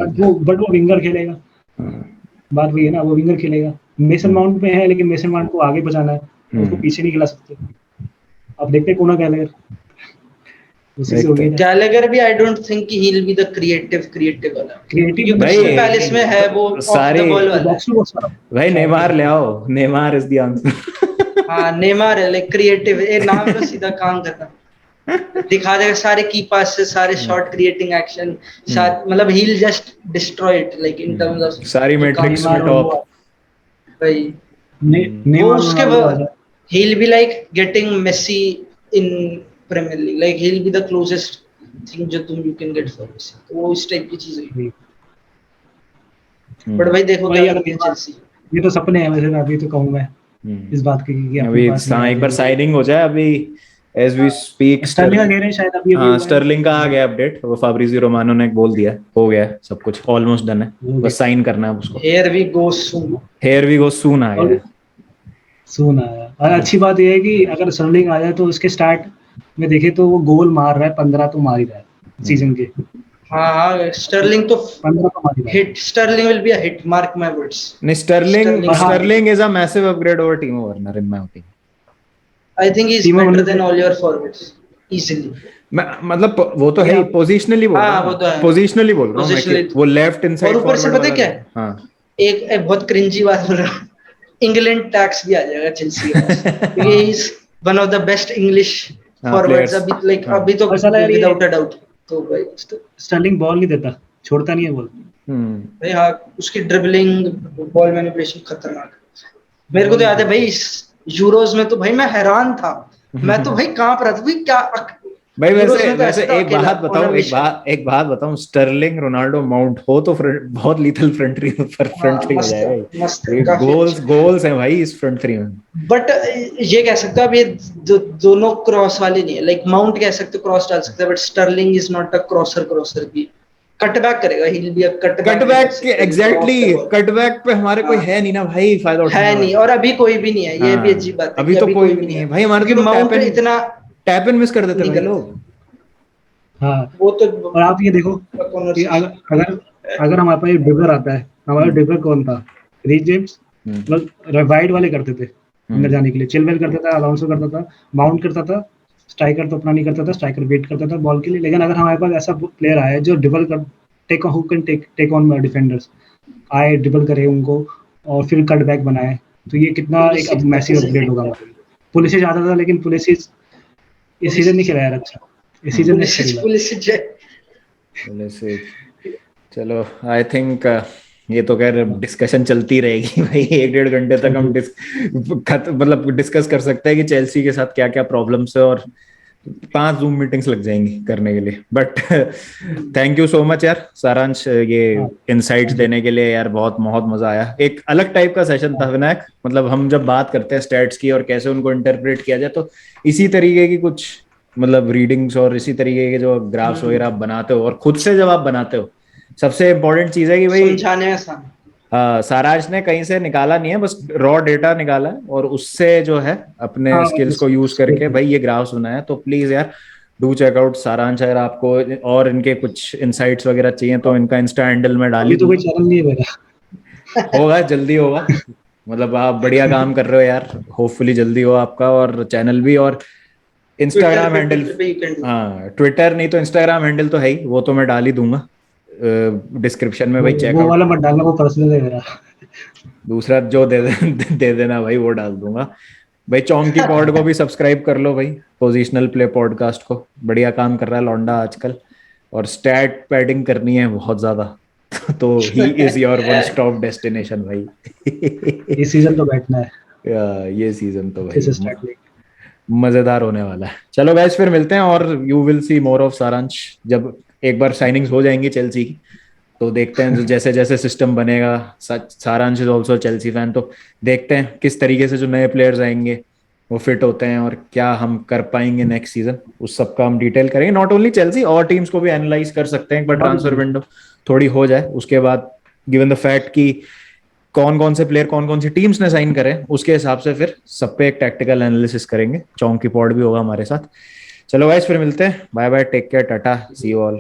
बट वो विंगर खेलेगा, बात वही है ना, वो विंगर खेलेगा। मेसन माउंट पे है, लेकिन मेसन माउंट को आगे बचाना है, उसको पीछे नहीं खिला सकते। अब देखते हैं कौन गैलेगर, उसी से हो गया। गैलेगर भी आई डोंट थिंक कि ही विल बी द क्रिएटिव वाला, क्रिएटिव भाई पैलेस में है वो सारे ऑफ द बॉल वाला, भाई नेमार ले आओ, नेमार इज द आंसर। हाँ नेमार है, लाइक क्रिएटिव, एक नाम का सीधा काम करना। दिखा देगा सारे की पासेस, सारे शॉट क्रिएटिंग एक्शन, मतलब he will just destroy it like in terms of सारी मैट्रिक्स में नेमार और टॉप। वो भाई वो नेमार उसके रोनाल्डो आ जाए। he will be like getting Messi in Premier League, like he'll be the closest thing जो तुम you can get for Messi, तो वो इस टाइप की चीज है। बट भाई देखो क्या वही अगर करती है चेल्सी। ये तो सपने हैं वैसे, अभी तो कहूँ मैं इस बात की कि अपने अभी पास नहीं आ एक बार रही। साइनिंग हो जाए अभी एज वी स्पीक। स्टर्लिंग का कह रहे हैं शायद अभी अभी हाँ हुआ है। स्टर्लिंग का आ गया अपडेट, वो फाब्रिज़ियो रोमानो ने बोल दिया हो गया है, सब कुछ ऑलमोस्ट डन है, हो बस साइन करना है उसको। Here we go soon। Here we go soon आ गया और है। सुन आया। और अच्छी बात यह है कि अगर स्टर्लिंग आ जाए तो उसके स्टार्ट में देखे तो वो गोल मार रहा है, 15 तो मार ही रहा है सीजन के। हाँ हाँ स्टर्लिंग तो 15 तो मार ही रहा है। Hit, Sterling will be a hit, mark my words. नहीं स्टर्लिंग और हाँ, Sterling is a massive upgrade over Timo Werner in my opinion. I think he is Timo better Werner than all your forwards easily. मतलब वो तो है ही, positionally बोल रहा हाँ हूँ, वो तो है, पोजिशनली बोल रहा हूँ मैं कि पोजिशनली। वो लेफ्ट और इनसाइड ऊपर से फॉरवर्ड पता है वाला क्या है। है, हाँ एक बहुत क्रिंजी बात बोल रहा हूँ, इंग्लैंड टैक्स भी आ जाएगा चेल्सी के पास, क्योंकि he is one of the best English forwards players. अभी, लाइक हाँ अभी तो और साला यार ये विदाउट अ डाउट। तो भाई स्टर्लिंग बॉल नहीं देता, छोड़ता नहीं है बॉल। भाई हाँ उसकी ड्रिबलिंग, बॉल मैनिपुलेशन खतरनाक है। मेरे को तो बॉल नहीं याद है भाई छोड़ता। इस यूरोज में तो भाई मैं हैरान था, मैं तो भाई कांप रहा था भाई क्या। भाई यूरोज वैसे में तो वैसे ऐसा था एक अकेला बात ऑन अ बताऊं, मिशन। एक बात बताऊं, स्टर्लिंग रोनाल्डो माउंट हो तो बहुत लीथल फ्रंट थ्री पर फ्रंट हाँ थ्री हो मस्त है, जाएगा मस्त है, ये। काफी गोल्स अच्छा। गोल्स हैं भाई इस फ्रंट थ्री में। बट ये कह सकते हो अब ये दोनों क्रॉस वाले नहीं है, लाइक माउंट कह सकते हो क्रॉस डाल सकते हैं, but Sterling is not a crosser, crosser भी कटबैक करेगा, he will be a cutback भी कर कटबैक के सकता है, cross exactly, the ball. Cutback पे हमारे कोई हाँ है नहीं ना भाई फायदा उठाने है नहीं, वाला। और अभी कोई भी नहीं है, ये भी हाँ अजीब बात है अभी कि तो अभी कोई कोई भी भी नहीं नहीं है है, भाई, हमारे तो क्योंकि लोग माउंट इतना टैप इन मिस कर देते नहीं भाई करता। लोग। हाँ, वो तो और आप ये देखो कि कॉन्वर्सेशन। अगर अगर हमारे पास ड्रिबलर आता है, हमारा ड्रिबलर कौन था? Reece James. मतलब वाइड वाले करते थे अंदर जाने के लिए, चिलवेल करता था, अलाउंसो करता था, माउंट करता था, स्ट्राइकर तो अपना नहीं करता था, स्ट्राइकर वेट करता था बॉल के लिए। लेकिन अगर हमारे पास ऐसा प्लेयर आया जो ड्रिबल कर take who can take on defenders, आए ड्रिबल करे उनको और फिर कट बैक बनाए, तो ये कितना एक अब मैसिव अपग्रेड होगा हमारे लिए। पुलिस आता था लेकिन पुलिस इस सीजन नहीं खेला यार अच्छा, इस सीजन में अच्छा खेला। पुलिस से चलो आई थिंक ये तो खैर डिस्कशन चलती रहेगी भाई, 1-1.5 घंटे तक हम मतलब डिस्कस कर सकते हैं कि चेल्सी के साथ क्या क्या प्रॉब्लम्स है, और 5 जूम मीटिंग्स लग जाएंगी करने के लिए। But thank you so much यार सारांश, ये हाँ, इनसाइट्स देने के लिए यार, बहुत बहुत मजा आया। एक अलग टाइप का सेशन था विनायक, मतलब हम जब बात करते हैं स्टैट्स की और कैसे उनको इंटरप्रेट किया जाए, तो इसी तरीके की कुछ मतलब रीडिंग्स और इसी तरीके के जो ग्राफ्स वगैरह आप बनाते हो और खुद से जब आप बनाते हो, सबसे इंपॉर्टेंट चीज है कि भाई समझाने में आसान। सारांश ने कहीं से निकाला नहीं है, बस रॉ डेटा निकाला है और उससे जो है अपने हाँ, स्किल्स को यूज करके भाई ये ग्राफ्स बनाया। तो प्लीज यार डू चेक आउट सारांश, अगर आपको और इनके कुछ इनसाइट्स वगैरह चाहिए तो इनका इंस्टा हैंडल में डाल ही अभी तो कोई दूंगा। चैनल नहीं है मेरा। होगा जल्दी होगा, मतलब आप बढ़िया काम कर रहे हो यार, होपफुली जल्दी हो आपका और चैनल भी। और इंस्टाग्राम हैंडल, ट्विटर पे यू कैन डू। हाँ ट्विटर नहीं तो इंस्टाग्राम हैंडल तो है ही, वो तो मैं डाल ही दूंगा डिस्क्रिप्शन में भाई, वो चेकआउट। वाला मत डालना, वो पर्सनल है मेरा। दूसरा जो दे देना भाई वो डाल दूंगा। भाई चौंकी पॉड को भी सब्सक्राइब कर लो भाई, पोजिशनल प्ले पॉडकास्ट को, बढ़िया काम कर रहा है लौंडा आजकल, और स्टैट पैडिंग करनी है बहुत ज्यादा तो he is your one stop destination भाई इस सीजन तो बैठना है ये सीजन तो अच्छे भाई से स्टार्ट लेके। मजेदार होने वाला है। चलो गाइस फिर मिलते हैं, और you will see more of सारांश जब एक बार साइनिंग्स हो जाएंगी चेल्सी की, तो देखते हैं जैसे जैसे सिस्टम बनेगा। सारांश इज ऑल्सो चेल्सी फैन, तो देखते हैं किस तरीके से जो नए प्लेयर्स आएंगे वो फिट होते हैं और क्या हम कर पाएंगे नेक्स्ट सीजन, उस सब का हम डिटेल करेंगे। नॉट ओनली चेल्सी, और टीम्स को भी एनालाइज कर सकते हैं एक बार ट्रांसफर विंडो थोड़ी हो जाए उसके बाद, गिवन द फैक्ट कि कौन कौन से प्लेयर कौन कौन सी टीम्स ने साइन करे, उसके हिसाब से फिर सब पे एक टैक्टिकल एनालिसिस करेंगे। चौंकी पॉड भी होगा हमारे साथ। चलो गाइस फिर मिलते हैं, bye bye, take care, tata, see you all.